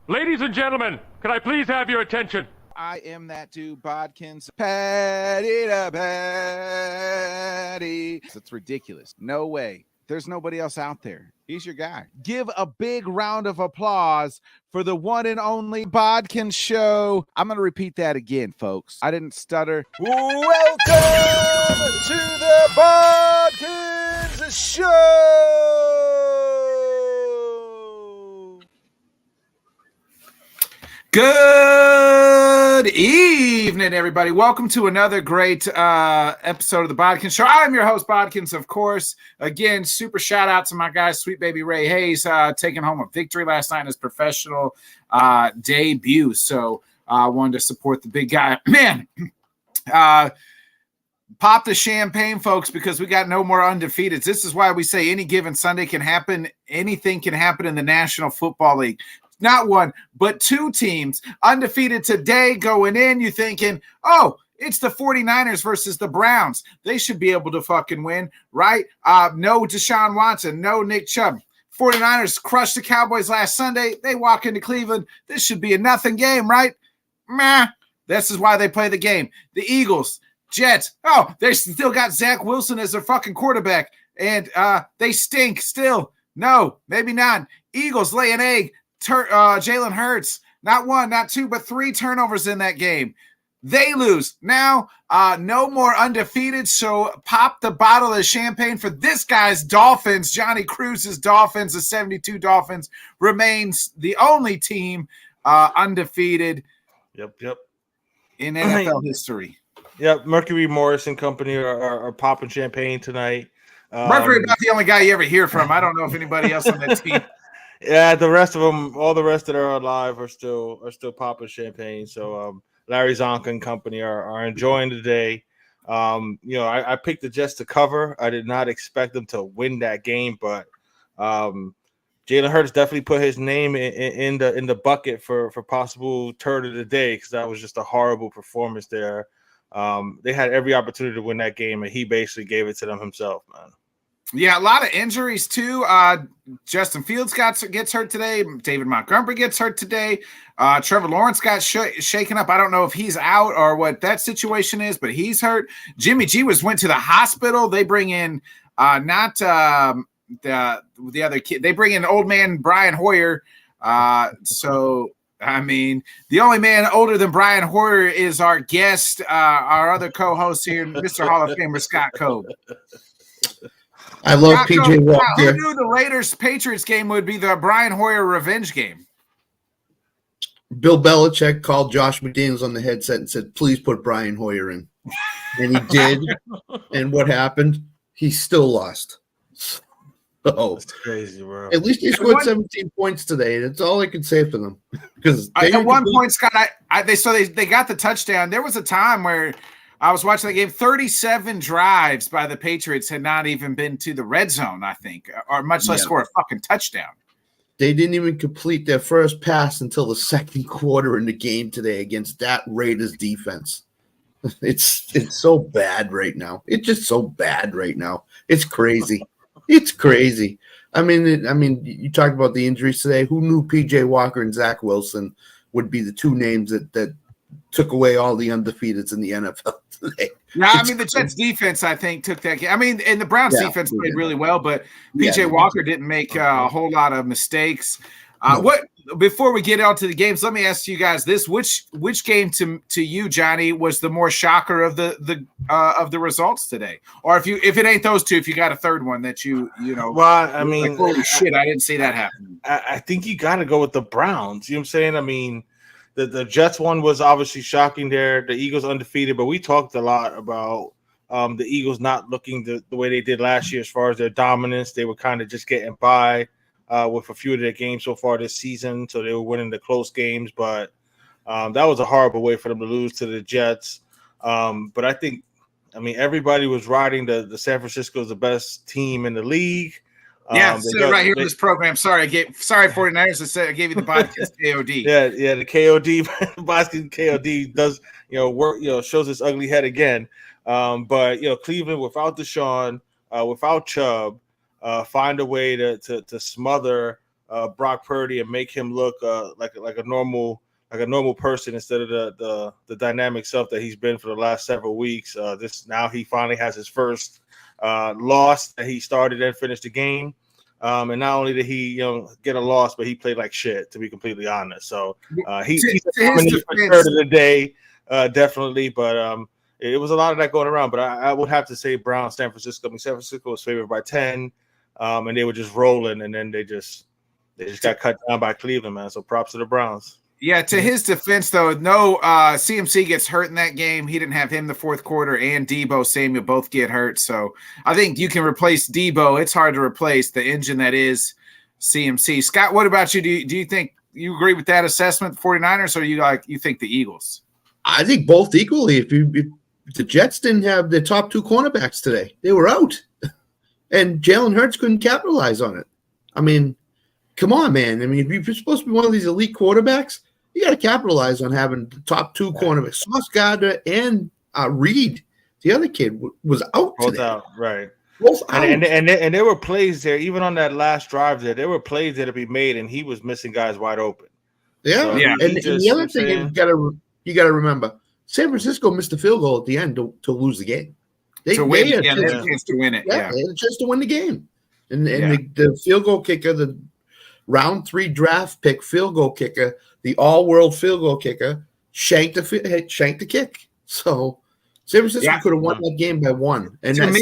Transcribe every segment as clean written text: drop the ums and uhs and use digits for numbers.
Ladies and gentlemen, can I please have your attention? I am that dude, Bodkins. Patty to patty. It's ridiculous. No way. There's nobody else out there. He's your guy. Give a big round of applause for the one and only Bodkin Show. I'm going to repeat that again, folks. I didn't stutter. Welcome to the Bodkins Show. Good evening, everybody. Welcome to another great episode of the Bodkin Show. I'm your host, Bodkins, of course. Again, super shout out to my guy, Sweet Baby Ray Hayes, taking home a victory last night in his professional debut. So I wanted to support the big guy. Man, pop the champagne, folks, because we got no more undefeateds. This is why we say any given Sunday can happen. Anything can happen in the National Football League. Not one, but two teams undefeated today going in. You thinking, oh, it's the 49ers versus the Browns. They should be able to fucking win, right? No Deshaun Watson, no Nick Chubb. 49ers crushed the Cowboys last Sunday. They walk into Cleveland. This should be a nothing game, right? Meh. This is why they play the game. The Eagles, Jets. Oh, they still got Zach Wilson as their fucking quarterback. And they stink still. No, maybe not. Eagles lay an egg. Jalen Hurts, not one, not two, but three turnovers in that game. They lose. Now, no more undefeated, so pop the bottle of champagne for this guy's Dolphins. Johnny Cruz's Dolphins, the 72 Dolphins, remains the only team undefeated Yep. in NFL history. Yep, Mercury Morris and company are popping champagne tonight. Mercury not the only guy you ever hear from. I don't know if anybody else on that team. Yeah, the rest of them, all the rest that are alive are still popping champagne. So Larry Zonka and company are enjoying the day. I picked the Jets to cover. I did not expect them to win that game, but Jalen Hurts definitely put his name in the bucket for possible turd of the day, because that was just a horrible performance there. They had every opportunity to win that game, and he basically gave it to them himself, man. Yeah, a lot of injuries too. Justin Fields gets hurt today. David Montgomery gets hurt today. Trevor Lawrence got shaken up. I don't know if he's out or what that situation is, but he's hurt. Jimmy G went to the hospital. They bring in not the other kid. They bring in old man Brian Hoyer. So I mean, the only man older than Brian Hoyer is our guest, our other co-host here, Mr. Hall of Famer Scott Coe. I love PJ Walker. Who knew the Raiders-Patriots game would be the Brian Hoyer revenge game? Bill Belichick called Josh McDaniels on the headset and said, please put Brian Hoyer in. And he did. And what happened? He still lost. Oh, that's crazy, bro. At least he scored 17 points today. That's all I can say for them. Because at one point, Scott, they got the touchdown. There was a time where I was watching the game. 37 drives by the Patriots had not even been to the red zone, I think, or much less score a fucking touchdown. They didn't even complete their first pass until the second quarter in the game today against that Raiders defense. It's so bad right now. It's just so bad right now. It's crazy. It's crazy. I mean, you talked about the injuries today. Who knew PJ Walker and Zach Wilson would be the two names that took away all the undefeateds in the NFL today? Yeah, I mean, the Jets defense, I think, took that game. I mean, and the Browns defense played really well, but PJ Walker didn't make a whole lot of mistakes. Before we get on to the games, let me ask you guys this: which game to you, Johnny, was the more shocker of the results today? Or if it ain't those two, if you got a third one that you know, well, I mean, like, holy shit, I didn't see that happen. I think you got to go with the Browns. You know what I'm saying? I mean, the Jets one was obviously shocking there. The Eagles undefeated, but we talked a lot about the Eagles not looking the way they did last year as far as their dominance. They were kind of just getting by with a few of their games so far this season, so they were winning the close games, but that was a horrible way for them to lose to the Jets. But I mean, everybody was riding the San Francisco is the best team in the league. Yeah, right here in this program. Sorry, 49ers. I gave you the Bodkins KOD. Yeah, the KOD, Bodkins KOD does work. Shows its ugly head again. But Cleveland without Deshaun, without Chubb, find a way to smother Brock Purdy and make him look like a normal person instead of the dynamic self that he's been for the last several weeks. Now he finally has his first loss that he started and finished the game. And not only did he get a loss, but he played like shit, to be completely honest. So he's a nominee for third of the day, definitely. But it was a lot of that going around. But I would have to say Brown, San Francisco. I mean, San Francisco was favored by 10, and they were just rolling, and then they just got cut down by Cleveland, man. So props to the Browns. Yeah, to his defense, though, no CMC gets hurt in that game. He didn't have him the fourth quarter, and Debo Samuel both get hurt. So I think you can replace Debo. It's hard to replace the engine that is CMC. Scott, what about you? Do you think you agree with that assessment, 49ers, or you think the Eagles? I think both equally. If the Jets didn't have the top two cornerbacks today, they were out. And Jalen Hurts couldn't capitalize on it. I mean, come on, man. I mean, if you're supposed to be one of these elite quarterbacks, you got to capitalize on having the top two cornerbacks. Sauce Gardner and Reed, the other kid, was out Both today. out, right. Both out. And there were plays there, even on that last drive there were plays that had to be made, and he was missing guys wide open. Yeah. So And the other thing you got to remember, San Francisco missed the field goal at the end to lose the game. They had a chance to win it. Yeah, they had a chance to win the game. And the field goal kicker, the round 3 draft pick field goal kicker, the all-world field goal kicker, shanked the kick. So San Francisco could have won that game by 1. And to me,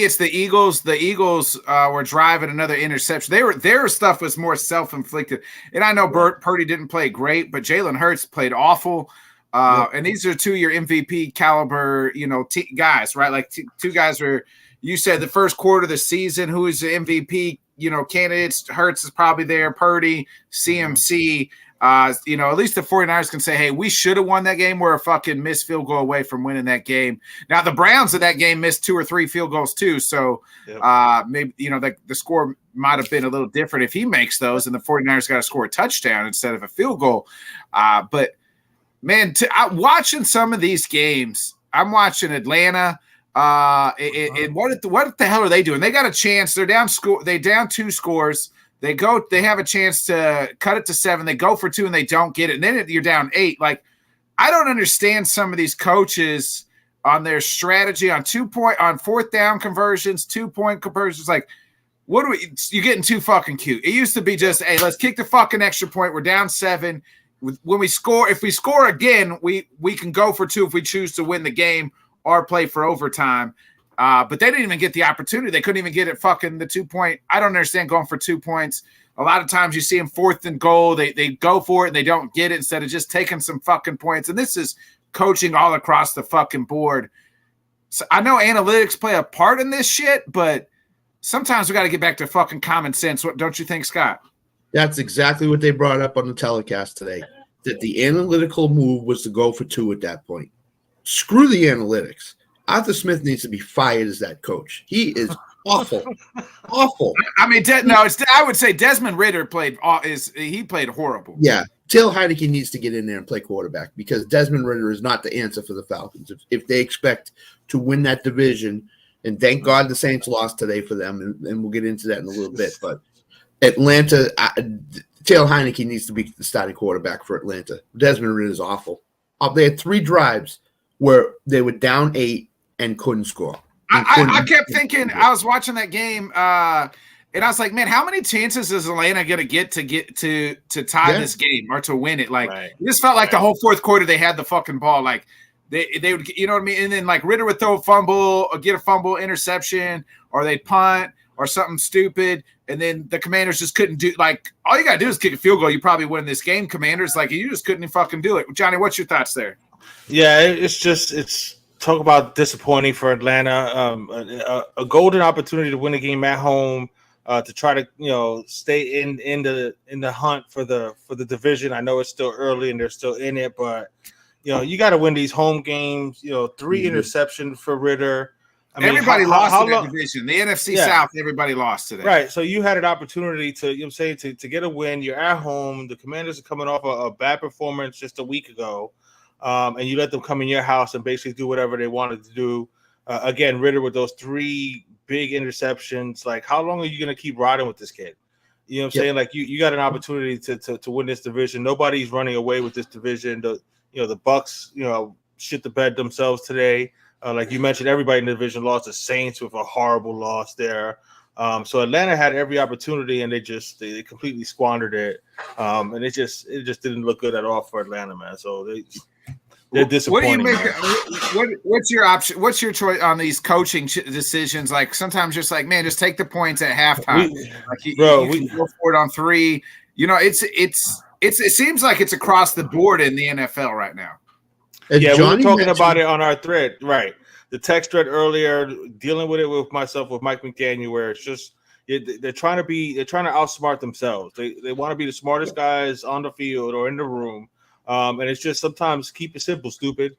it's the Eagles. The Eagles were driving another interception. Their stuff was more self-inflicted. And I know Purdy didn't play great, but Jalen Hurts played awful. And these are 2-year MVP caliber, guys, right? Like two guys were. You said the first quarter of the season, who is the MVP? Candidates. Hurts is probably there. Purdy, CMC. At least the 49ers can say, hey, we should have won that game. We're a fucking missed field goal away from winning that game. Now, the Browns of that game missed 2 or 3 field goals too. So maybe, the score might have been a little different if he makes those and the 49ers got to score a touchdown instead of a field goal. But, man, watching some of these games, I'm watching Atlanta. And what the hell are they doing? They got a chance. They're down 2 scores. They have a chance to cut it to 7. They go for 2 and they don't get it. And then you're down 8. Like, I don't understand some of these coaches on their strategy on 4th down conversions, 2-point conversions. Like, you're getting too fucking cute. It used to be just, hey, let's kick the fucking extra point. We're down 7. When we score, if we score again, we can go for 2 if we choose to win the game or play for overtime. But they didn't even get the opportunity. They couldn't even get it fucking the 2-point. I don't understand going for 2 points. A lot of times you see them 4th and goal. They go for it and they don't get it instead of just taking some fucking points. And this is coaching all across the fucking board. So I know analytics play a part in this shit, but sometimes we got to get back to fucking common sense. What don't you think, Scott? That's exactly what they brought up on the telecast today, that the analytical move was to go for 2 at that point. Screw the analytics. Arthur Smith needs to be fired as that coach. He is awful. Awful. I mean, I would say Desmond Ridder played horrible. Yeah. Taylor Heineke needs to get in there and play quarterback because Desmond Ridder is not the answer for the Falcons. If they expect to win that division, and thank God the Saints lost today for them, and we'll get into that in a little bit, but Atlanta, Taylor Heineke needs to be the starting quarterback for Atlanta. Desmond Ridder is awful. They had 3 drives where they were down 8 and couldn't score. I kept thinking, I was watching that game, and I was like, man, how many chances is Atlanta going to get to tie this game or to win it? Like, it just felt like the whole 4th quarter they had the fucking ball. Like, they would, you know what I mean? And then, like, Ridder would throw a fumble or get a fumble interception, or they'd punt or something stupid, and then the Commanders just couldn't do – like, all you got to do is kick a field goal. You probably win this game, Commanders. Like, you just couldn't fucking do it. Johnny, what's your thoughts there? Yeah, it's talk about disappointing for Atlanta. A golden opportunity to win a game at home, to try to stay in the hunt for the division. I know it's still early and they're still in it, but you got to win these home games. 3 interceptions for Ridder. I mean, everybody lost in that division. The NFC South, everybody lost today. Right. So you had an opportunity to get a win. You're at home. The Commanders are coming off a bad performance just a week ago. And you let them come in your house and basically do whatever they wanted to do. Again, Ridder with those 3 big interceptions. Like, how long are you going to keep riding with this kid? You know what I'm saying? Like you got an opportunity to win this division. Nobody's running away with this division. The Bucks, shit the bed themselves today. Like you mentioned, everybody in the division lost. The Saints with a horrible loss there. So Atlanta had every opportunity, and they completely squandered it. And it just didn't look good at all for Atlanta, man. So they're disappointing. What do you make? What's your option? What's your choice on these coaching decisions? Like sometimes just like, man, just take the points at halftime. You can go for it on 3. It seems like it's across the board in the NFL right now. We were talking about it on our thread, right? The text thread earlier, dealing with it with myself, with Mike McDaniel, where it's just they're trying to outsmart themselves. They want to be the smartest guys on the field or in the room, and it's just sometimes keep it simple, stupid.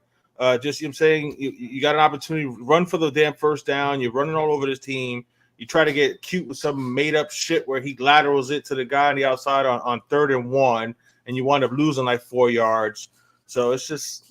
Just I'm saying, you got an opportunity, run for the damn first down. You're running all over this team. You try to get cute with some made up shit where he laterals it to the guy on the outside on 3rd and 1, and you wind up losing like 4 yards. So it's just.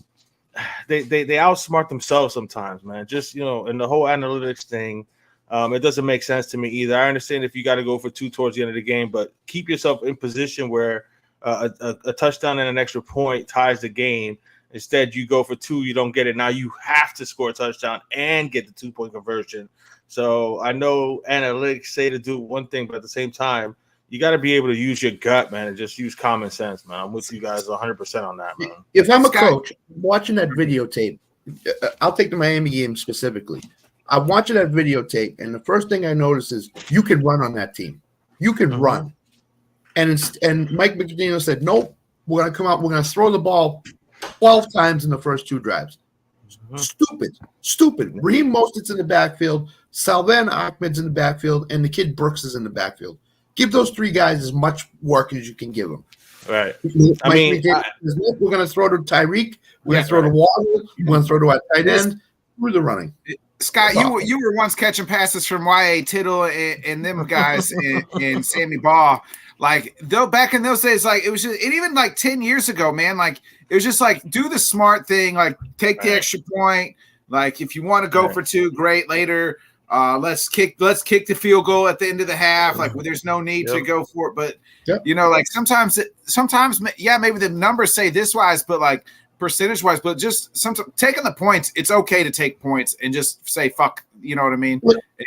They outsmart themselves sometimes, man. Just, and the whole analytics thing, it doesn't make sense to me either. I understand if you got to go for 2 towards the end of the game, but keep yourself in position where a touchdown and an extra point ties the game. Instead, you go for 2, you don't get it. Now you have to score a touchdown and get the 2-point conversion. So I know analytics say to do one thing, but at the same time, you got to be able to use your gut, man, and just use common sense, man. I'm with you guys 100% on that, man. If I'm a coach watching that videotape, I'll take the Miami game specifically. I'm watching that videotape, and the first thing I notice is you can run on that team. You can run. And Mike McDaniel said, nope, we're going to come out, we're going to throw the ball 12 times in the first 2 drives. Stupid. Raheem Mostert's in the backfield, Salvan Ahmed's in the backfield, and the kid Brooks is in the backfield. Give those 3 guys as much work as you can give them. Right. We're going to throw to Tyreek. We're going to throw to Waddle. We're going to throw to our tight end. Through the running. Scott, you were once catching passes from Y.A. Tittle and them guys and Sammy Baugh. Like, though, back in those days, like, it was just, and even like 10 years ago, man, like, it was just like, do the smart thing, like, take the extra point. Like, if you want to go for 2, great. Later. Let's kick the field goal at the end of the half. Like, there's no need to go for it. But like sometimes, maybe the numbers say this wise, but like percentage wise, but just sometimes taking the points, it's okay to take points and just say fuck. You know what I mean?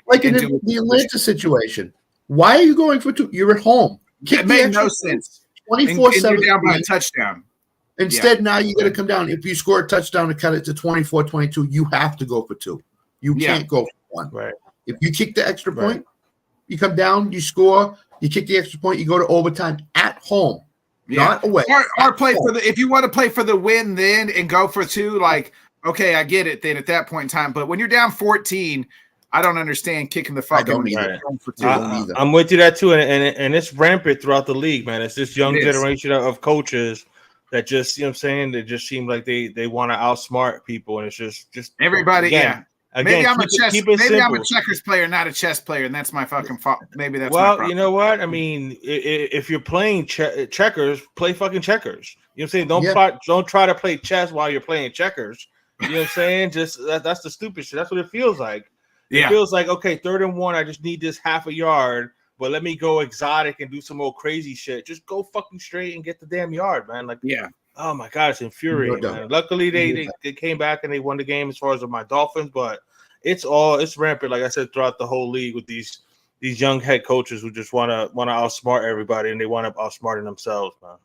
Like in the Atlanta situation, why are you going for 2? You're at home. It made no sense. 24-7. You're down by a touchdown. Instead, now you got to come down. If you score a touchdown to cut it to 24-22, you have to go for 2. You can't go for 1. Right. If you kick the extra point, you come down, you score, you kick the extra point, you go to overtime at home, not away. Or play for if you want to play for the win then and go for 2, like, okay, I get it then at that point in time. But when you're down 14, I don't understand kicking the fucking for 2. I'm with you that too, and it's rampant throughout the league, man. It's this young generation of coaches that just, you know what I'm saying, they just seem like they want to outsmart people, and it's just everybody, again, maybe I'm a checkers player, not a chess player, and that's my fucking fault. Maybe that's my problem. You know what? I mean, if you're playing checkers, play fucking checkers. You know what I'm saying? Don't try to play chess while you're playing checkers. You know what I'm saying? Just that's the stupid shit. That's what it feels like. It feels like, okay, 3rd and 1, I just need this half a yard, but let me go exotic and do some old crazy shit. Just go fucking straight and get the damn yard, man. Like, oh my God, it's infuriating, man. Luckily, they came back and they won the game as far as my Dolphins, but it's rampant, like I said, throughout the whole league with these young head coaches who just want to outsmart everybody, and they want to outsmarting themselves, man.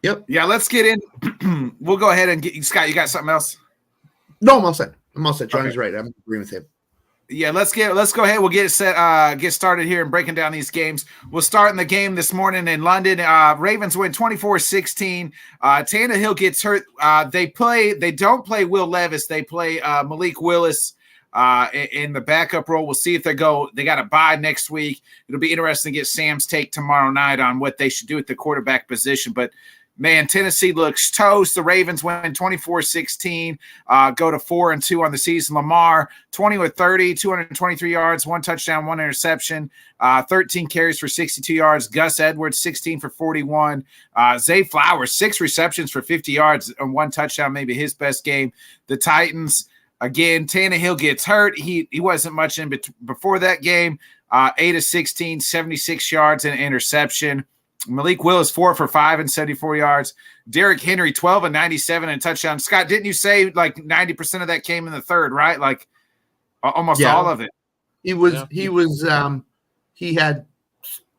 Yep. Yeah, let's get in. We'll go ahead and get Scott. You got something else? No, I'm all set. Johnny's right. I'm agreeing with him. Yeah, let's go ahead. We'll get it set. Get started here and breaking down these games. We'll start in the game this morning in London. Ravens win 24-16. Tannehill gets hurt. They don't play Will Levis. They play Malik Willis in the backup role. We'll see if they got a bye next week. It'll be interesting to get Sam's take tomorrow night on what they should do at the quarterback position. But man, Tennessee looks toast. The Ravens win 24-16, go to 4-2 on the season. Lamar, 20-30, 223 yards, 1 touchdown, 1 interception, 13 carries for 62 yards. Gus Edwards, 16 for 41. Zay Flowers, 6 receptions for 50 yards and 1 touchdown, maybe his best game. The Titans, again, Tannehill gets hurt. He wasn't much in before that game. 8 of 16, 76 yards and an interception. Malik Willis 4 for 5 and 74 yards. Derrick Henry 12 and 97 and touchdown. Scott, didn't you say like 90% of that came in the third, right? Like almost all of it. He had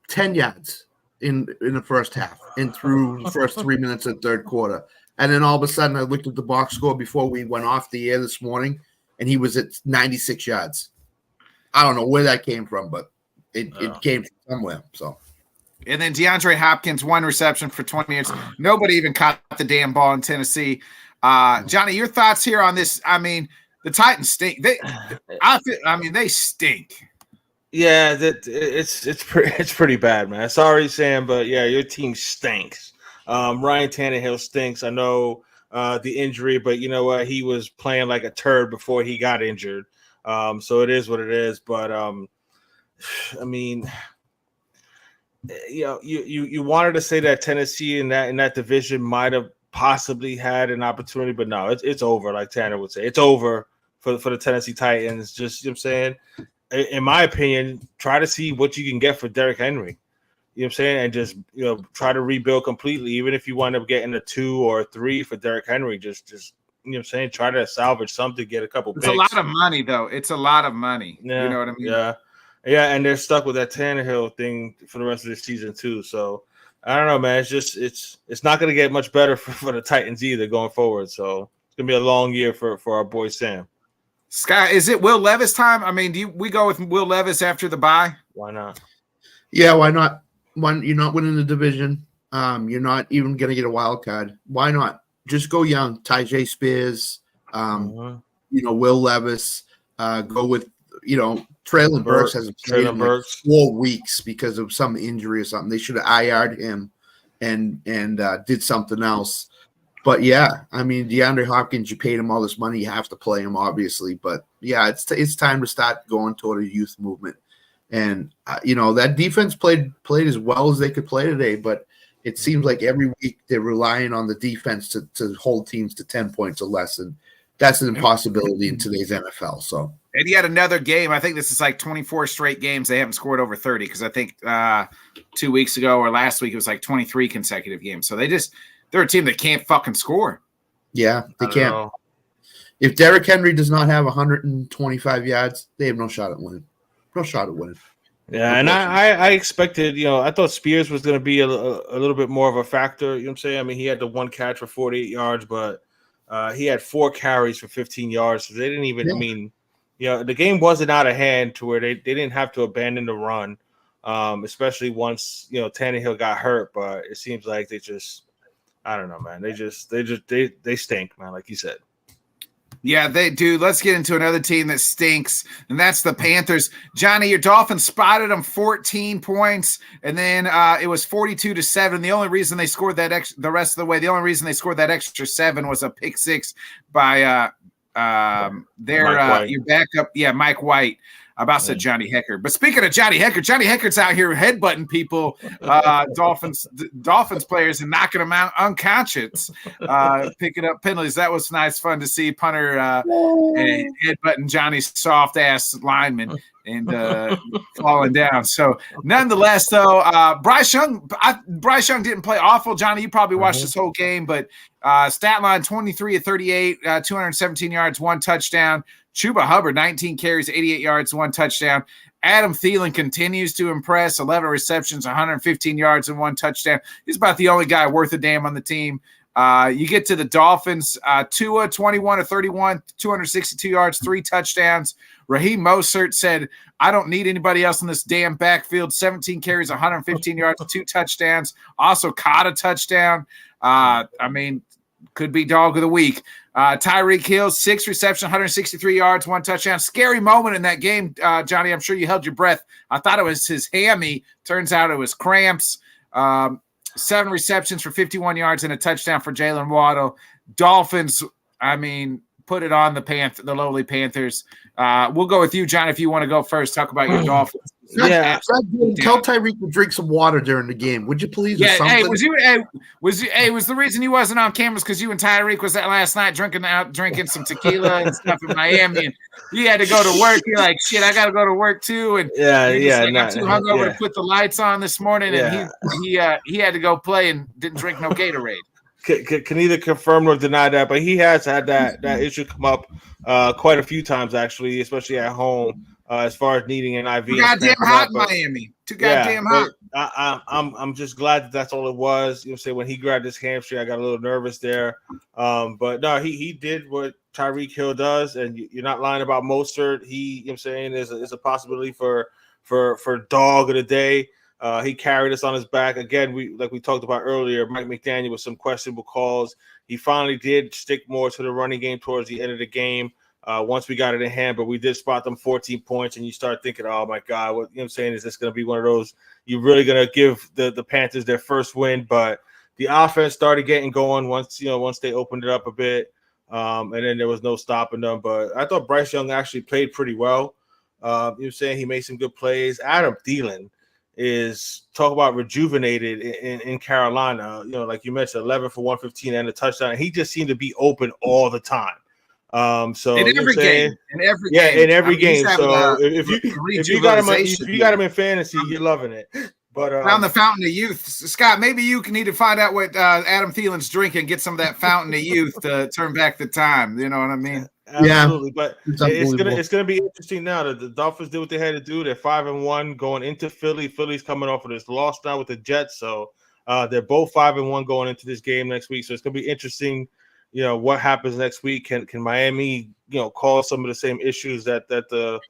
10 yards in the first half and through the first 3 minutes of the third quarter. And then all of a sudden I looked at the box score before we went off the air this morning, and he was at 96 yards. I don't know where that came from, but it came from somewhere. So. And then DeAndre Hopkins, 1 reception for 20 yards. Nobody even caught the damn ball in Tennessee. Johnny, your thoughts here on this? I mean, the Titans stink. They stink. Yeah, it's pretty bad, man. Sorry, Sam, but yeah, your team stinks. Ryan Tannehill stinks. I know the injury, but you know what? He was playing like a turd before he got injured. So it is what it is. But I mean, you know, you wanted to say that Tennessee in that division might have possibly had an opportunity, but no, it's over. Like Tanner would say, it's over for the Tennessee Titans. Just, you know what I'm saying, in my opinion, try to see what you can get for Derrick Henry. You know what I'm saying, and just try to rebuild completely. Even if you wind up getting a 2 or a 3 for Derrick Henry, just you know what I'm saying, try to salvage something, get a couple. It's picks. A lot of money, though. It's a lot of money. Yeah, you know what I mean? Yeah, and they're stuck with that Tannehill thing for the rest of the season too. So I don't know, man. It's not going to get much better for the Titans either going forward. So it's going to be a long year for our boy Sam. Scott, is it Will Levis time? I mean, we go with Will Levis after the bye? Why not? Yeah, why not? You're not winning the division. You're not even going to get a wild card. Why not? Just go young. Tyjae Spears, Will Levis. Go with, Traylon Burks hasn't played in like 4 weeks because of some injury or something. They should have IR'd him and did something else. But yeah, I mean, DeAndre Hopkins, you paid him all this money, you have to play him, obviously. But yeah, it's time to start going toward a youth movement. And that defense played as well as they could play today. But it seems like every week they're relying on the defense to hold teams to 10 points or less, and that's an impossibility in today's NFL. So. And he had another game. I think this is like 24 straight games they haven't scored over 30, because I think 2 weeks ago or last week it was like 23 consecutive games. So they're a team that can't fucking score. Yeah, they can't. If Derrick Henry does not have 125 yards, they have no shot at winning. No shot at winning. Yeah, and I expected, I thought Spears was going to be a little bit more of a factor. You know what I'm saying? I mean, he had the 1 catch for 48 yards, but he had 4 carries for 15 yards. So they didn't even, the game wasn't out of hand to where they didn't have to abandon the run, especially once, Tannehill got hurt. But it seems like they just, I don't know, man. They stink, man, like you said. Yeah, they do. Let's get into another team that stinks, and that's the Panthers. Johnny, your Dolphins spotted them 14 points, and then it was 42-7. The only reason they scored that the rest of the way, the only reason they scored that extra 7 was a pick 6 by your backup, Mike White. I about said Johnny Hecker. But speaking of Johnny Hecker's out here headbutting people, Dolphins players, and knocking them out unconscious, picking up penalties. That was nice fun to see punter headbutting Johnny's soft ass lineman and falling down. So nonetheless, though, Bryce Young didn't play awful. Johnny, you probably watched this whole game, but stat line 23 of 38, 217 yards, 1 touchdown. Chuba Hubbard, 19 carries, 88 yards, 1 touchdown. Adam Thielen continues to impress, 11 receptions, 115 yards, and 1 touchdown. He's about the only guy worth a damn on the team. You get to the Dolphins, Tua, 21 of 31, 262 yards, 3 touchdowns. Raheem Mostert said, I don't need anybody else in this damn backfield. 17 carries, 115 yards, 2 touchdowns. Also caught a touchdown. Could be dog of the week. Tyreek Hill, 6 receptions, 163 yards, 1 touchdown. Scary moment in that game, Johnny. I'm sure you held your breath. I thought it was his hammy. Turns out it was cramps. 7 receptions for 51 yards and a touchdown for Jalen Waddle. Dolphins, put it on the lowly Panthers. We'll go with you, John, if you want to go first. Talk about your Dolphins. Yeah. Tell Tyreek to drink some water during the game, would you please? Yeah, or something? was the reason you wasn't on cameras because you and Tyreek was that last night drinking some tequila and stuff in Miami, and he had to go to work. You're like, shit, I got to go to work too, and I'm too hungover to put the lights on this morning, and he had to go play and didn't drink no Gatorade. Can neither confirm nor deny that, but he has had that issue come up quite a few times actually, especially at home. As far as needing an IV, too goddamn hot in Miami. Too goddamn hot. I'm just glad that's all it was. You know, say when he grabbed his hamstring, I got a little nervous there. But no, he did what Tyreek Hill does, and you're not lying about Mostert. He, you know, what I'm saying is a possibility for dog of the day. He carried us on his back again. We talked about earlier. Mike McDaniel with some questionable calls. He finally did stick more to the running game towards the end of the game. Once we got it in hand, but we did spot them 14 points, and you start thinking, oh my God, what, you know what I'm saying? Is this going to be one of those, you're really going to give the Panthers their first win? But the offense started getting going once they opened it up a bit. And then there was no stopping them. But I thought Bryce Young actually played pretty well. You know what I'm saying? He made some good plays. Adam Thielen is talk about rejuvenated in Carolina. You know, like you mentioned, 11 for 115 and a touchdown. And he just seemed to be open all the time. So in every game. So if you got him in fantasy, you're loving it. But found the fountain of youth, Scott. Maybe you can need to find out what Adam Thielen's drinking, get some of that fountain of youth to turn back the time. You know what I mean? Absolutely. But it's gonna be interesting now that the Dolphins did what they had to do. They're 5-1 going into Philly. Philly's coming off of this loss now with the Jets, so they're both 5-1 going into this game next week. So it's gonna be interesting. You know what happens next week? Can Miami, you know, cause some of the same issues that the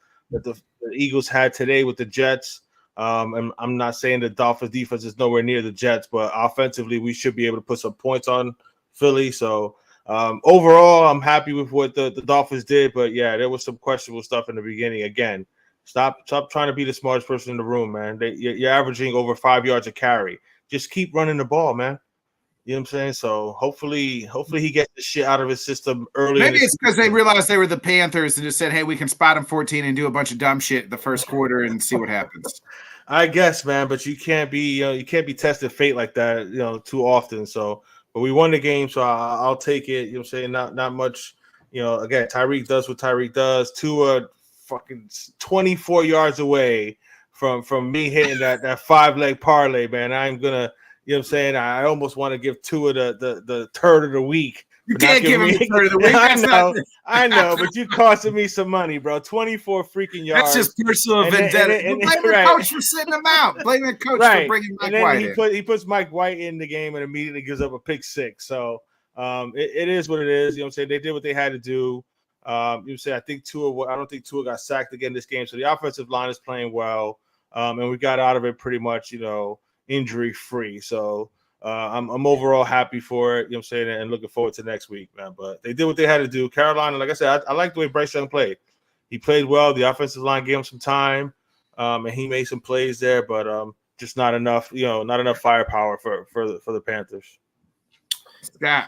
Eagles had today with the Jets? And I'm not saying the Dolphins defense is nowhere near the Jets, but offensively we should be able to put some points on Philly. So overall, I'm happy with what the Dolphins did. But yeah, there was some questionable stuff in the beginning. Again, stop trying to be the smartest person in the room, man. You're averaging over 5 yards a carry. Just keep running the ball, man. You know what I'm saying? So hopefully he gets the shit out of his system early. Maybe it's because they realized they were the Panthers and just said, hey, we can spot them 14 and do a bunch of dumb shit the first quarter and see what happens. I guess, man, but you can't be tested fate like that, you know, too often. So, but we won the game, so I'll take it. You know what I'm saying? Not much, you know, again, Tyreek does what Tyreek does. Tua fucking 24 yards away from me hitting that 5-leg parlay, man. I'm gonna. You know what I'm saying? I almost want to give Tua the turd of the week. You can't give him the turd of the week. I know, but you costing me some money, bro. 24 freaking yards. That's just personal vendetta. Blame the coach for sitting him out. Blame the coach for bringing Mike White in. He puts Mike White in the game and immediately gives up a pick six. So it is what it is. You know what I'm saying? They did what they had to do. You know what I'm saying? I don't think Tua got sacked again this game. So the offensive line is playing well. And we got out of it pretty much, you know, injury free. So I'm overall happy for it, you know what I'm saying, and looking forward to next week, man. But they did what they had to do. Carolina, like I said, I like the way Bryce Young played. He played well. The offensive line gave him some time, and he made some plays there, but just not enough, you know, not enough firepower for the Panthers. Scott.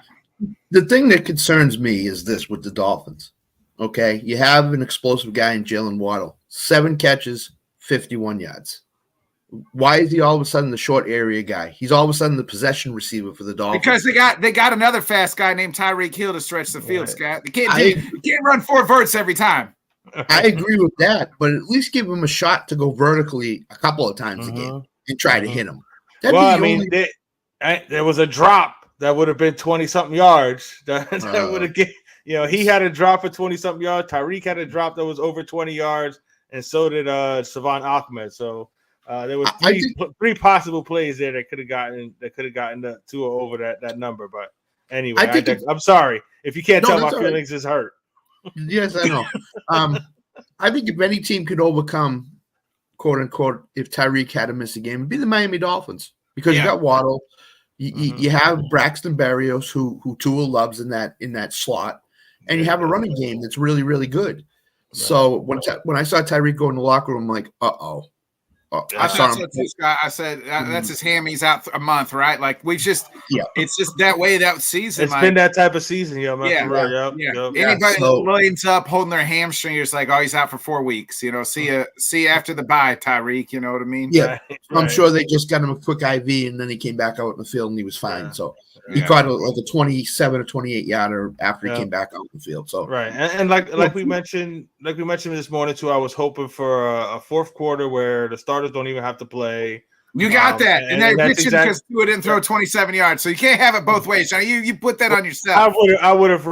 The thing that concerns me is this with the Dolphins. Okay, you have an explosive guy in Jalen Waddle, 7 catches, 51 yards. Why is he all of a sudden the short area guy? He's all of a sudden the possession receiver for the Dolphins. Because they got another fast guy named Tyreek Hill to stretch the field, Scott. You can't run 4 verts every time. I agree with that, but at least give him a shot to go vertically a couple of times a game and try to hit him. There was a drop that would have been 20-something yards. That would have get, you know, he had a drop for 20-something yards. Tyreek had a drop that was over 20 yards, and so did Savon Ahmed. So there was three possible plays there that could have gotten the Tua over that number. But anyway, I'm sorry if you can't tell my feelings is hurt. Yes, I know. I think if any team could overcome, quote unquote, if Tyreek had to miss a game, it'd be the Miami Dolphins because you got Waddle, you have Braxton Berrios who Tua loves in that slot, and you have a running game that's really really good. Right. So when I saw Tyreek go in the locker room, I'm like, I thought so too, Scott. I said that's his hammies out a month, right? Like it's just that way that season. It's been that type of season, man. Anybody lines up holding their hamstring, it's like, oh, he's out for 4 weeks. See you after the bye, Tyreek. You know what I mean? Yeah, right. I'm sure they just got him a quick IV, and then he came back out in the field and he was fine. So he caught like a 27 or 28 yarder after he came back out in the field. So and like we mentioned this morning too, I was hoping for a fourth quarter where the starters don't even have to play. You got that, and they bitching because Tua didn't throw 27 yards, so you can't have it both ways. You put that on yourself. I would have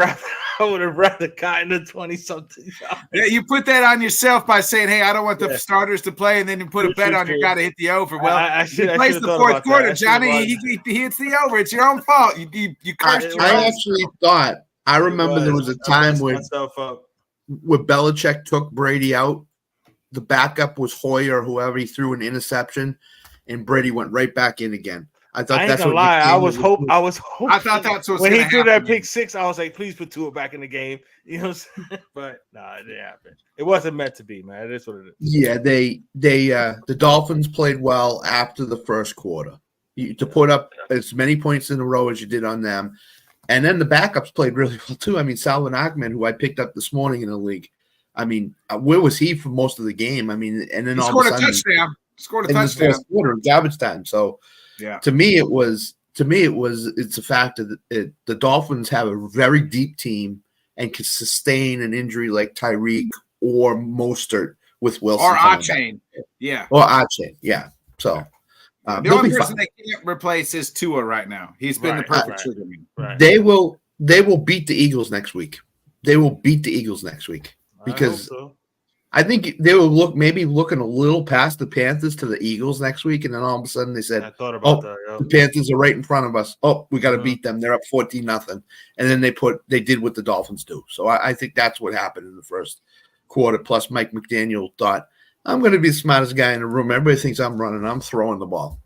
rather gotten the 20-something. Yeah, you put that on yourself by saying, "Hey, I don't want the starters to play," and then you put a bet on you got to hit the over. Well, he plays the fourth quarter, Johnny. He hits the over. It's your own fault. You cursed. I actually thought. I remember there was a time where Belichick took Brady out. The backup was Hoyer or whoever. He threw an interception, and Brady went right back in again. I thought that's what. I was hoping. I thought that's what. When he threw that pick six, I was like, "Please put Tua back in the game." You know, but no, it didn't happen. It wasn't meant to be, man. It is what it is. Yeah, the Dolphins played well after the first quarter. To put up as many points in a row as you did on them, and then the backups played really well too. I mean, Salvin Ahmed, who I picked up this morning in the league. I mean, where was he for most of the game? I mean, and then he scored a touchdown. Scored a touchdown. The fourth quarter, garbage time. So, to me, it's a fact that the Dolphins have a very deep team and can sustain an injury like Tyreek or Mostert with Wilson or Achane. Yeah. So the only person they can't replace is Tua right now. He's been the perfect trigger man. Right. They will beat the Eagles next week. Because I think they will looking a little past the Panthers to the Eagles next week, and then all of a sudden they said, the Panthers are right in front of us. Oh, we got to beat them. They're up 14-0. And then they did what the Dolphins do. So I think that's what happened in the first quarter. Plus, Mike McDaniel thought, I'm going to be the smartest guy in the room. Everybody thinks I'm running. I'm throwing the ball.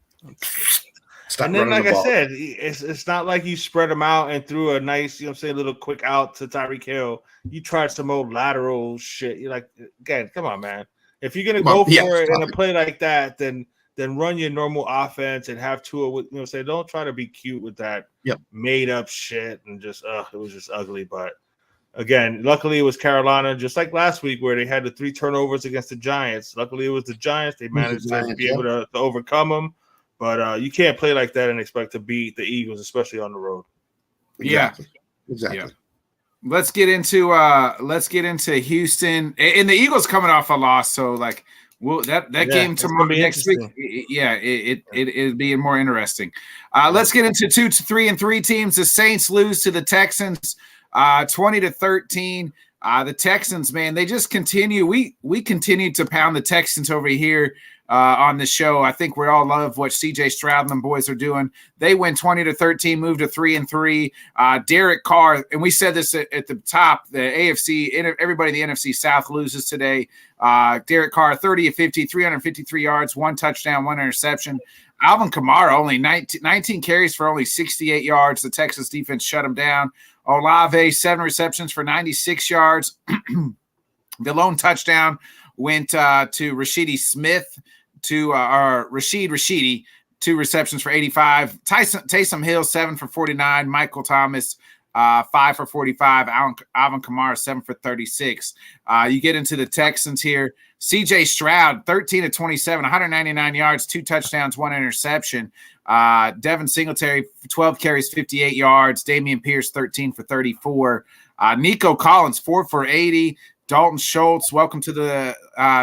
And then, like I said, it's not like you spread them out and threw a nice, little quick out to Tyreek Hill. You tried some old lateral shit. You're like, again, come on, man. If you're gonna go for it in a play like that, then run your normal offense and have Tua with, don't try to be cute with that made up shit and just it was just ugly. But again, luckily it was Carolina, just like last week where they had the 3 turnovers against the Giants. Luckily it was the Giants. They managed to be able to overcome them. But you can't play like that and expect to beat the Eagles, especially on the road. Exactly. Yeah. Let's get into Houston, and the Eagles coming off a loss. So that game tomorrow next week. It'd be more interesting. Let's get into 2, 3, and 3 teams. The Saints lose to the Texans, 20-13. The Texans, man, they just continue. We continue to pound the Texans over here. On the show, I think we all love what CJ Stroud and the boys are doing. They win 20-13, move to 3-3. Derek Carr, and we said this at the top. The AFC, everybody in the NFC South loses today. Derek Carr, 30-50, 353 yards, 1 touchdown, 1 interception. Alvin Kamara only 19 carries for only 68 yards. The Texas defense shut him down. Olave 7 receptions for 96 yards. The lone touchdown went to Rashidi Smith. Rashidi, 2 receptions for 85. Taysom Hill, 7 for 49. Michael Thomas, 5 for 45. Alvin Kamara, 7 for 36. You get into the Texans here. CJ Stroud, 13-27, 199 yards, 2 touchdowns, 1 interception. Devin Singletary, 12 carries, 58 yards. Damian Pierce, 13 for 34. Nico Collins, 4 for 80. Dalton Schultz, welcome to the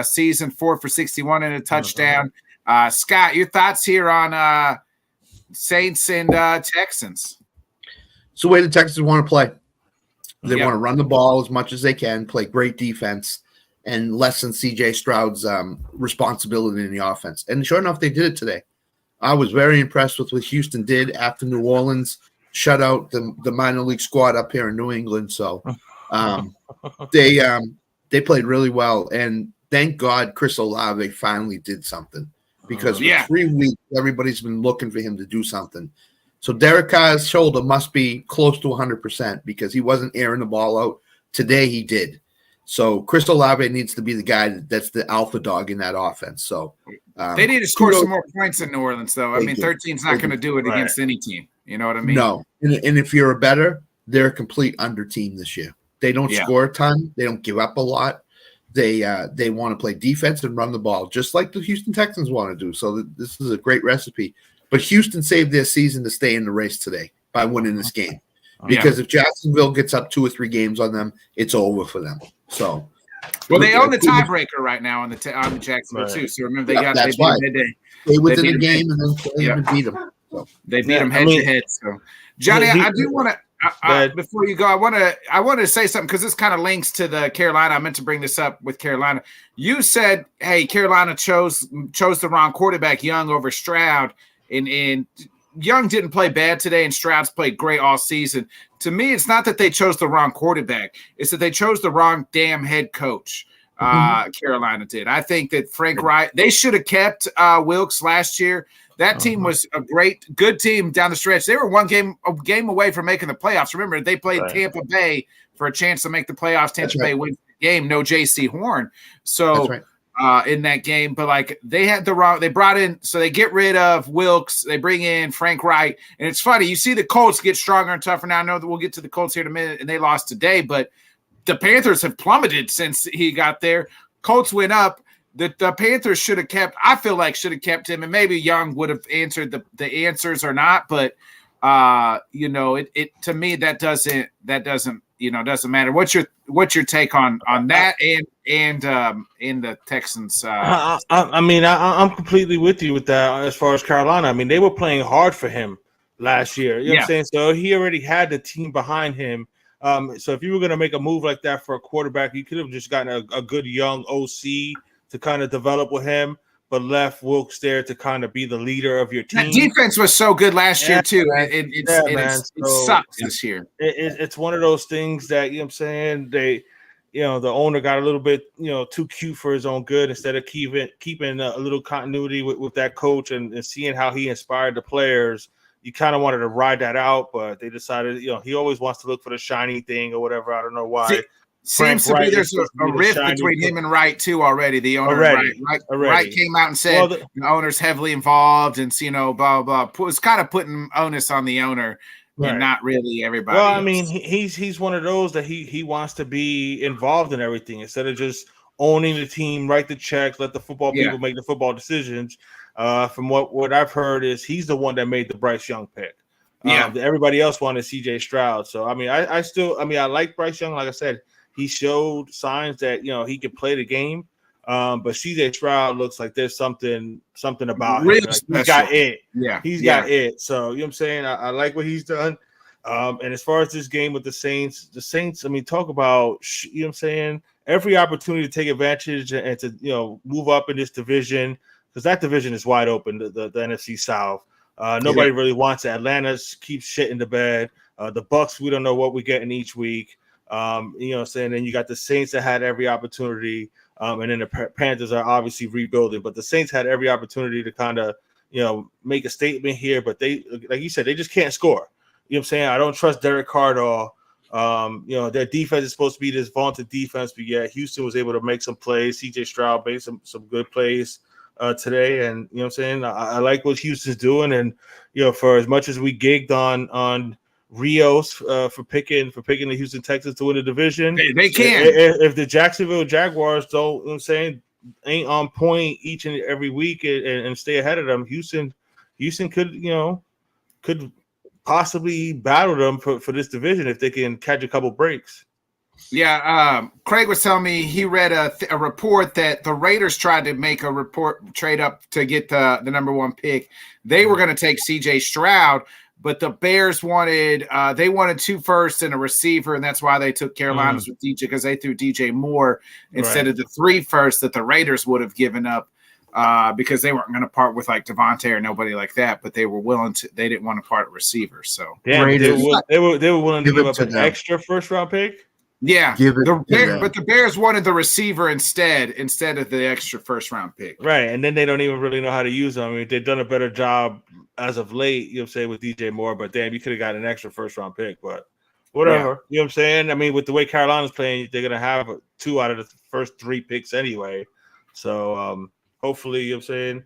season, 4 for 61 and a touchdown. Scott, your thoughts here on Saints and Texans? It's the way the Texans want to play. They want to run the ball as much as they can, play great defense, and lessen C.J. Stroud's responsibility in the offense. And sure enough, they did it today. I was very impressed with what Houston did after New Orleans shut out the minor league squad up here in New England. So they played really well, and thank God Chris Olave finally did something, because for 3 weeks everybody's been looking for him to do something. So Derek Carr's shoulder must be close to 100% because he wasn't airing the ball out. Today he did. So Chris Olave needs to be the guy that's the alpha dog in that offense. So They need to score kudos- some more points in New Orleans, though. I They mean, do. 13's not going to do it against any team. You know what I mean? No. And if you're a better, they're a complete under team this year. They don't score a ton. They don't give up a lot. They want to play defense and run the ball, just like the Houston Texans want to do. So this is a great recipe. But Houston saved their season to stay in the race today by winning this game. Because if Jacksonville gets up 2 or 3 games on them, it's over for them. So, well, they own the tiebreaker right now on the Jacksonville too. So remember, they that's why they within the game and then play them and beat them. So. They beat them head to head. So, Johnny, I do want to before you go, I want to say something because this kind of links to the Carolina. I meant to bring this up with Carolina. You said, "Hey, Carolina chose the wrong quarterback, Young over Stroud," and Young didn't play bad today, and Stroud's played great all season. To me, it's not that they chose the wrong quarterback; it's that they chose the wrong damn head coach. Carolina did. I think that Frank Reich. They should have kept Wilkes last year. That team was a good team down the stretch. They were a game away from making the playoffs. Remember, they played Tampa Bay for a chance to make the playoffs. Tampa Bay wins the game. No J.C. Horn. So in that game, but like they had they brought in, so they get rid of Wilkes. They bring in Frank Reich. And it's funny. You see the Colts get stronger and tougher. Now I know that we'll get to the Colts here in a minute, and they lost today, but the Panthers have plummeted since he got there. Colts went up. The Panthers should have kept him, and maybe Young would have answered the answers or not. But it to me that doesn't matter. What's your take on that and the Texans? I'm completely with you with that as far as Carolina. I mean, they were playing hard for him last year. You know what I'm saying? So he already had the team behind him. So if you were going to make a move like that for a quarterback, you could have just gotten a good young OC to kind of develop with him, but left Wilkes there to kind of be the leader of your team. That defense was so good last year too. It sucks this year. It's one of those things that, you know what I'm saying, they, the owner got a little bit, too cute for his own good instead of keeping a little continuity with that coach and seeing how he inspired the players. You kind of wanted to ride that out, but they decided, he always wants to look for the shiny thing or whatever. I don't know why. Seems to be there's a rift between him and Wright too already. The owner Wright came out and said the owner's heavily involved and blah blah. Was kind of putting onus on the owner and not really everybody. Well, else. I mean, he's one of those that he wants to be involved in everything instead of just owning the team, write the checks, let the football people make the football decisions. From what I've heard is he's the one that made the Bryce Young pick. Everybody else wanted CJ Stroud. So I mean, I like Bryce Young. Like I said, he showed signs that he could play the game. But CJ Stroud looks like there's something about him. Like, he's got it. Yeah, he's got it. So you know what I'm saying? I like what he's done. And as far as this game with the Saints, I mean, talk about you know what I'm saying? Every opportunity to take advantage and to move up in this division, because that division is wide open, the NFC South. Nobody really wants it. Atlanta keeps shit in the bed. The Bucks, we don't know what we're getting each week. You know what I'm saying? Then you got the Saints that had every opportunity. And then the Panthers are obviously rebuilding. But the Saints had every opportunity to kind of, make a statement here. But they, like you said, they just can't score. You know what I'm saying? I don't trust Derek Carr at all. Their defense is supposed to be this vaunted defense. But yeah, Houston was able to make some plays. CJ Stroud made some good plays today. And, you know what I'm saying? I like what Houston's doing. And, for as much as we gigged on Rios for picking the Houston Texans to win the division. They can. If the Jacksonville Jaguars don't, you know what I'm saying, ain't on point each and every week and stay ahead of them, Houston could possibly battle them for this division if they can catch a couple breaks. Yeah, Craig was telling me he read a report that the Raiders tried to make a trade up to get the number 1 pick. They were going to take CJ Stroud, but the Bears wanted 2 firsts and a receiver, and that's why they took Carolina's with DJ, because they threw DJ Moore instead of the 3 firsts that the Raiders would have given up because they weren't going to part with like Devontae or nobody like that, but they were willing to. They didn't want to part with receivers. So they were willing to give up an extra first-round pick. Yeah, but the Bears wanted the receiver instead of the extra first-round pick. Right, and then they don't even really know how to use them. I mean, they've done a better job as of late, you know what I'm saying, with DJ Moore, but damn, you could have got an extra first-round pick, but whatever. You know what I'm saying? I mean, with the way Carolina's playing, they're going to have 2 out of the first 3 picks anyway. So hopefully, you know what I'm saying,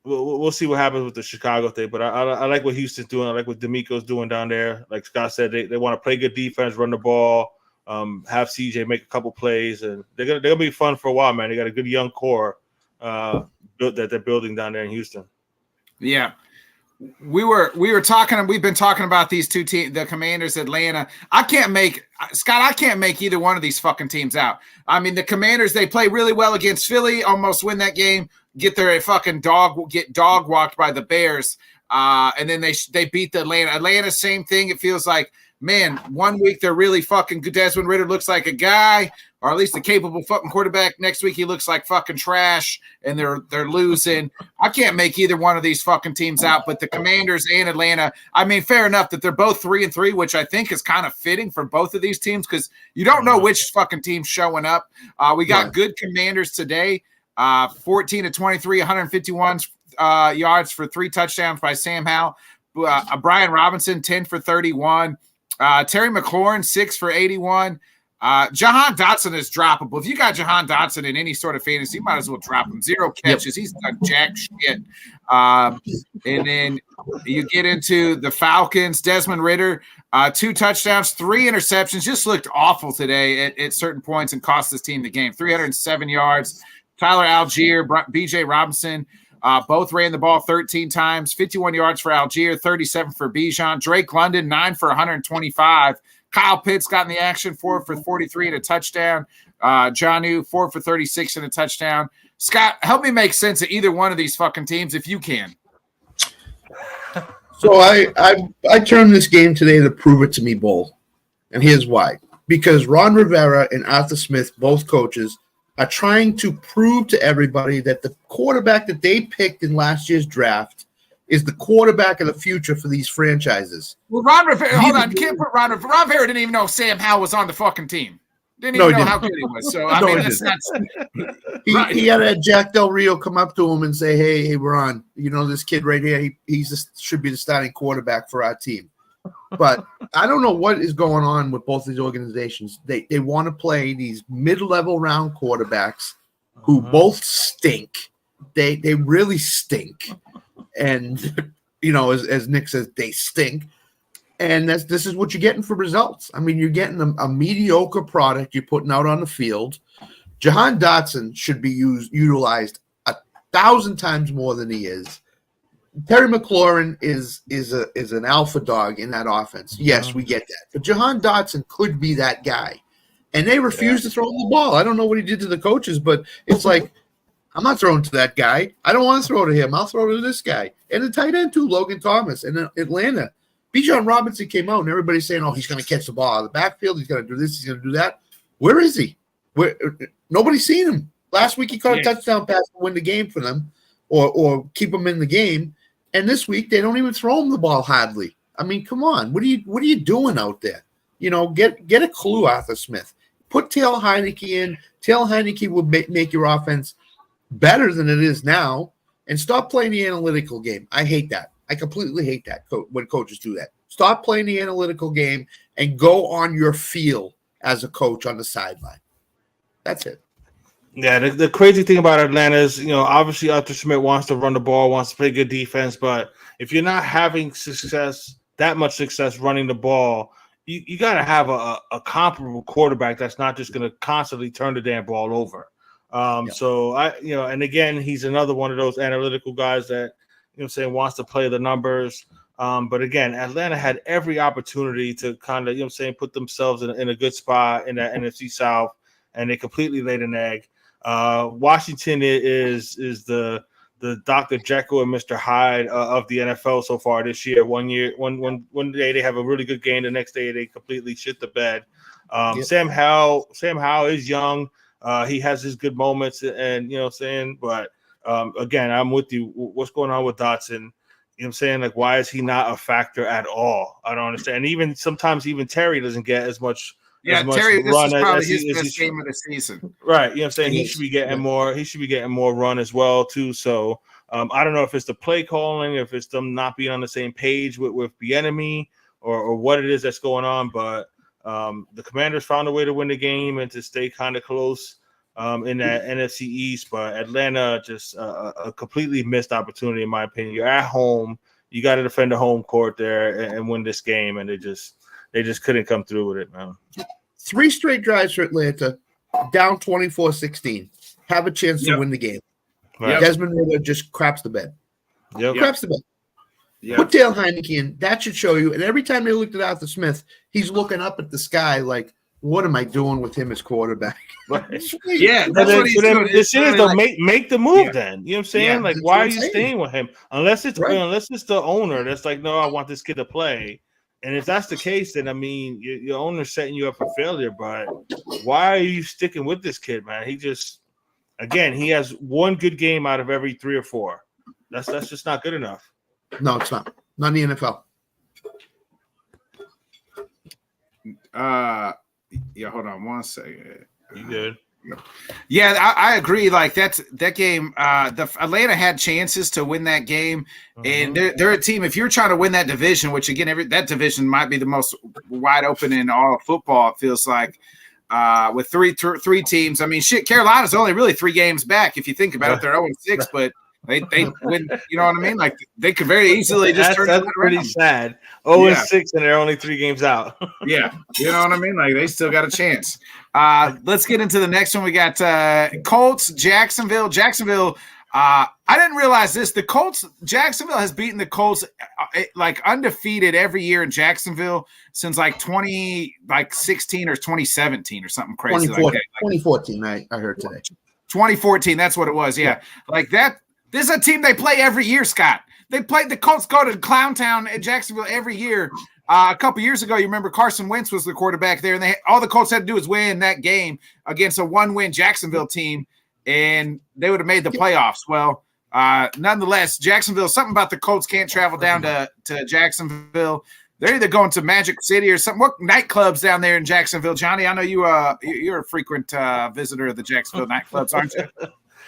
we'll see what happens with the Chicago thing. But I like what Houston's doing. I like what D'Amico's doing down there. Like Scott said, they want to play good defense, run the ball, have CJ make a couple plays, and they're gonna be fun for a while, man. They got a good young core that they're building down there in Houston. Yeah. We were talking. We've been talking about these two teams, the Commanders, Atlanta. I can't make either one of these fucking teams out. I mean, the Commanders, they play really well against Philly, almost win that game, get dog walked by the Bears, and then they beat the Atlanta. Same thing. It feels like, man, 1 week they're really fucking good. Desmond Ridder looks like a guy, or at least a capable fucking quarterback. Next week he looks like fucking trash, and they're losing. I can't make either one of these fucking teams out, but the Commanders and Atlanta, I mean, fair enough that they're both 3-3, which I think is kind of fitting for both of these teams because you don't know which fucking team's showing up. We got good Commanders today, 14-23, 151 yards for 3 touchdowns by Sam Howell. Brian Robinson, 10 for 31. Terry McLaurin, 6 for 81. Jahan Dotson is droppable. If you got Jahan Dotson in any sort of fantasy, you might as well drop him. 0 catches. He's done jack shit. And then you get into the Falcons. Desmond Ridder, 2 touchdowns, 3 interceptions. Just looked awful today at certain points and cost this team the game. 307 yards. Tyler Algier, B.J. Robinson, both ran the ball 13 times. 51 yards for Algier, 37 for Bijan. Drake London, 9 for 125. Kyle Pitts got in the action, 4 for 43 and a touchdown. Jonnu, 4 for 36 and a touchdown. Scott, help me make sense of either one of these fucking teams if you can. So I turned this game today to prove it to me, Bull. And here's why. Because Ron Rivera and Arthur Smith, both coaches, are trying to prove to everybody that the quarterback that they picked in last year's draft is the quarterback of the future for these franchises. Well, Ron Rivera, hold on, you can't put Ron Rivera. Ron Rivera didn't even know Sam Howell was on the fucking team. Didn't even know how good he was. So, I mean, that's not. He had Jack Del Rio come up to him and say, hey, Ron, you know this kid right here, he should be the starting quarterback for our team. But I don't know what is going on with both these organizations. They want to play these mid-level round quarterbacks who both stink. They really stink. And, you know, as Nick says, they stink. And this is what you're getting for results. I mean, you're getting a mediocre product you're putting out on the field. Jahan Dotson should be utilized 1,000 times more than he is. Terry McLaurin is an alpha dog in that offense. Yes, we get that. But Jahan Dotson could be that guy. And they refuse to throw him the ball. I don't know what he did to the coaches, but it's like, I'm not throwing to that guy. I don't want to throw to him. I'll throw to this guy. And the tight end, too, Logan Thomas. And Atlanta, Bijan Robinson came out, and everybody's saying, oh, he's going to catch the ball out of the backfield. He's going to do this. He's going to do that. Where is he? Nobody's seen him. Last week, he caught a touchdown pass to win the game for them or keep them in the game. And this week, they don't even throw him the ball hardly. I mean, come on. What are you doing out there? You know, get a clue, Arthur Smith. Put Taylor Heineke in. Taylor Heineke will make your offense better than it is now, and stop playing the analytical game. I hate that. I completely hate that when coaches do that. Stop playing the analytical game and go on your feel as a coach on the sideline. That's it. Yeah, the crazy thing about Atlanta is, you know, obviously Arthur Smith wants to run the ball, wants to play good defense, but if you're not having that much success running the ball, you got to have a comparable quarterback that's not just going to constantly turn the damn ball over. So and again, he's another one of those analytical guys that, you know, saying wants to play the numbers. But again, Atlanta had every opportunity to kind of, you know, saying put themselves in a good spot in the NFC South, and they completely laid an egg. Washington is the Dr. Jekyll and Mr. Hyde of the NFL so far this year. One day they have a really good game, the next day they completely shit the bed. Sam Howell is young. He has his good moments, and you know what I'm saying, but again, I'm with you. What's going on with Dotson? You know what I'm saying? Like, why is he not a factor at all? I don't understand. And even sometimes Terry doesn't get as much. Yeah, Terry, this is probably his best game of the season. Right. You know what I'm saying? He should be getting more. He should be getting more run as well, too. So I don't know if it's the play calling, if it's them not being on the same page with the enemy or what it is that's going on. But the Commanders found a way to win the game and to stay kind of close. in that NFC East, but Atlanta just a completely missed opportunity, in my opinion. You're at home. You got to defend the home court there and win this game, and they just couldn't come through with it, man. 3 straight drives for Atlanta, down 24-16. Have a chance to win the game. Right. Desmond Ritter just craps the bed. Craps the bed. Yep. Put Dale Heineke in. That should show you. And every time they looked at Arthur Smith, he's looking up at the sky like, what am I doing with him as quarterback? Right. Yeah, that's what he's doing. The shit is though, make the move then. You know what I'm saying? Yeah, like, why are you staying with him? Unless it's the owner that's like, no, I want this kid to play. And if that's the case, then I mean, your owner's setting you up for failure. But why are you sticking with this kid, man? He has one good game out of every 3 or 4. That's just not good enough. No, it's not. Not in the NFL. Yeah, hold on one second. You good? Yeah, I agree. Like that game, the Atlanta had chances to win that game, and they're a team. If you're trying to win that division, which again, that division might be the most wide open in all of football. It feels like with three teams. I mean, shit, Carolina's only really 3 games back if you think about it. They're 0-6, but they win. You know what I mean? Like they could very easily just turn that's pretty around. sad. 0-6, and they're only 3 games out. Yeah, you know what I mean? Like they still got a chance. Let's get into the next one. We got Colts, Jacksonville. Jacksonville. I didn't realize this. The Colts, Jacksonville has beaten the Colts like undefeated every year in Jacksonville since like 2016 or 2017 or something crazy like that. 2014, I heard today. 2014, that's what it was. Yeah. Like that. This is a team they play every year, Scott. They played the Colts go to Clowntown at Jacksonville every year. A couple years ago, you remember Carson Wentz was the quarterback there, and all the Colts had to do was win that game against a 1-win Jacksonville team, and they would have made the playoffs. Well, nonetheless, Jacksonville, something about the Colts can't travel down to Jacksonville. They're either going to Magic City or something. What nightclubs down there in Jacksonville, Johnny? I know you're a frequent visitor of the Jacksonville nightclubs, aren't you?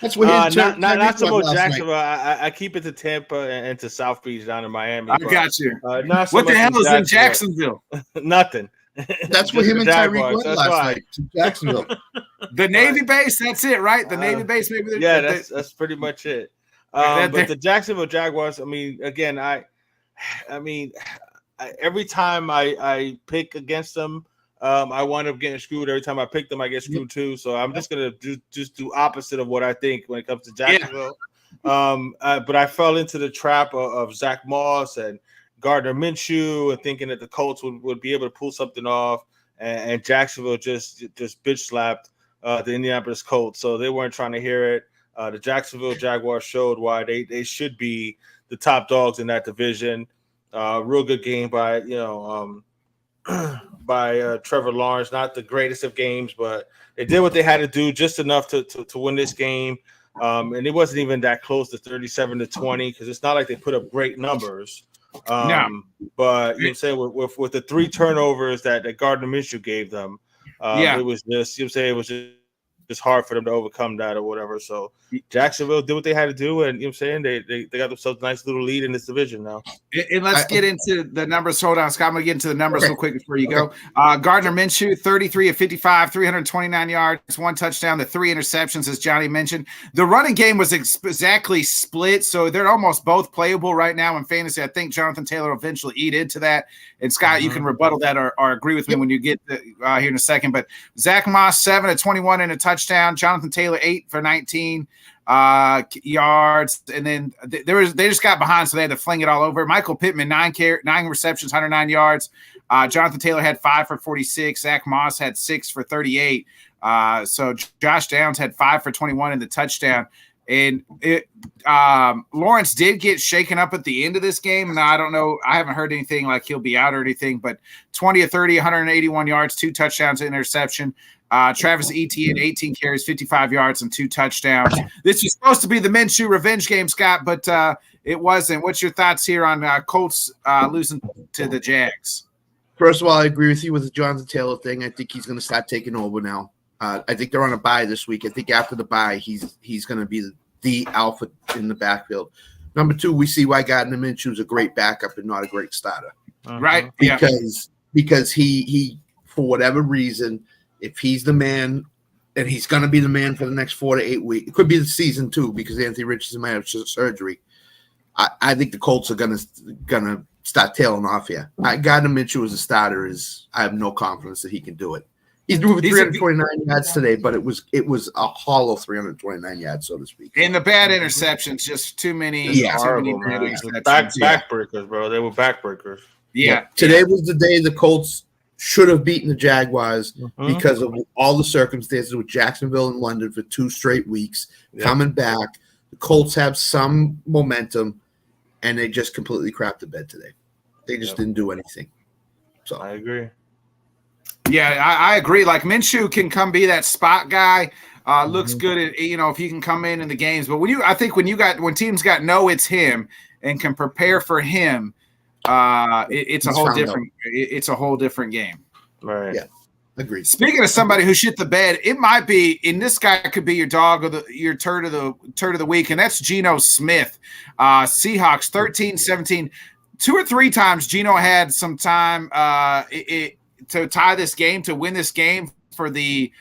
That's what not so much Jacksonville. I keep it to Tampa and to South Beach down in Miami. I got you. What the hell is in Jacksonville? Nothing. That's what him and Tyreek went last night to Jacksonville. The Navy base. That's it, right? The Navy base. Maybe. That's pretty much it. But the Jacksonville Jaguars. I mean, again, I mean, every time I pick against them. I wind up getting screwed every time I pick them. I get screwed too. So I'm just gonna do opposite of what I think when it comes to Jacksonville. But I fell into the trap of Zach Moss and Gardner Minshew and thinking that the Colts would be able to pull something off, and Jacksonville just bitch slapped the Indianapolis Colts. So they weren't trying to hear it. The Jacksonville Jaguars showed why they should be the top dogs in that division. Real good game by by Trevor Lawrence. Not the greatest of games, but they did what they had to do, just enough to win this game. And it wasn't even that close to 37-20 because it's not like they put up great numbers. But you know what I'm saying, with the 3 turnovers that Gardner Minshew gave them, it was just, you know what I'm saying, it was just hard for them to overcome that or whatever. So Jacksonville did what they had to do, and you know what I'm saying, they got themselves a nice little lead in this division now. And let's get into the numbers. Hold on, Scott. I'm gonna get into the numbers real quick before you go. Gardner Minshew, 33 of 55, 329 yards, 1 touchdown, the 3 interceptions, as Johnny mentioned. The running game was exactly split, so they're almost both playable right now in fantasy. I think Jonathan Taylor will eventually eat into that. And Scott, you can rebuttal that or agree with me when you get here in a second. But Zach Moss, 7 of 21 and a touchdown. Jonathan Taylor, 8 for 19 yards, and then they just got behind, so they had to fling it all over. Michael Pittman, 9 receptions, 109 yards. Jonathan Taylor had 5 for 46. Zach Moss had 6 for 38. So Josh Downs had 5 for 21 in the touchdown. And Lawrence did get shaken up at the end of this game. Now, I don't know. I haven't heard anything like he'll be out or anything, but 20 of 30, 181 yards, 2 touchdowns, an interception. Travis Etienne, 18 carries, 55 yards, and 2 touchdowns. This was supposed to be the Minshew revenge game, Scott, but it wasn't. What's your thoughts here on Colts losing to the Jags? First of all, I agree with you with the Jonathan Taylor thing. I think he's going to start taking over now. I think they're on a bye this week. I think after the bye, he's going to be the alpha in the backfield. Number 2, we see why Gardner Minshew is a great backup and not a great starter. Right? Because he for whatever reason, if he's the man and he's going to be the man for the next 4 to 8 weeks. It could be the season too, because Anthony Richardson might have surgery. I think the Colts are gonna start tailing off here. Gardner Minshew as a starter I have no confidence that he can do it. He's moving 329 yards today, but it was a hollow 329 yards, so to speak. And the bad interceptions, just too many. Horrible, man. Backbreakers, bro. They were backbreakers. Yeah. Today was the day the Colts should have beaten the Jaguars because of all the circumstances with Jacksonville and London for 2 straight weeks coming back. The Colts have some momentum, and they just completely crapped the bed today. They just didn't do anything. So I agree. Yeah, I agree. Like Minshew can come be that spot guy. Looks good at, if he can come in the games. But when teams know it's him and can prepare for him, it's a whole different game. Right. Yeah. Agreed. Speaking of somebody who shit the bed, it might be, and this guy could be your dog of your turd of the week, and that's Geno Smith. Seahawks 13-17. 2 or 3 times Geno had some time to tie this game, to win this game for the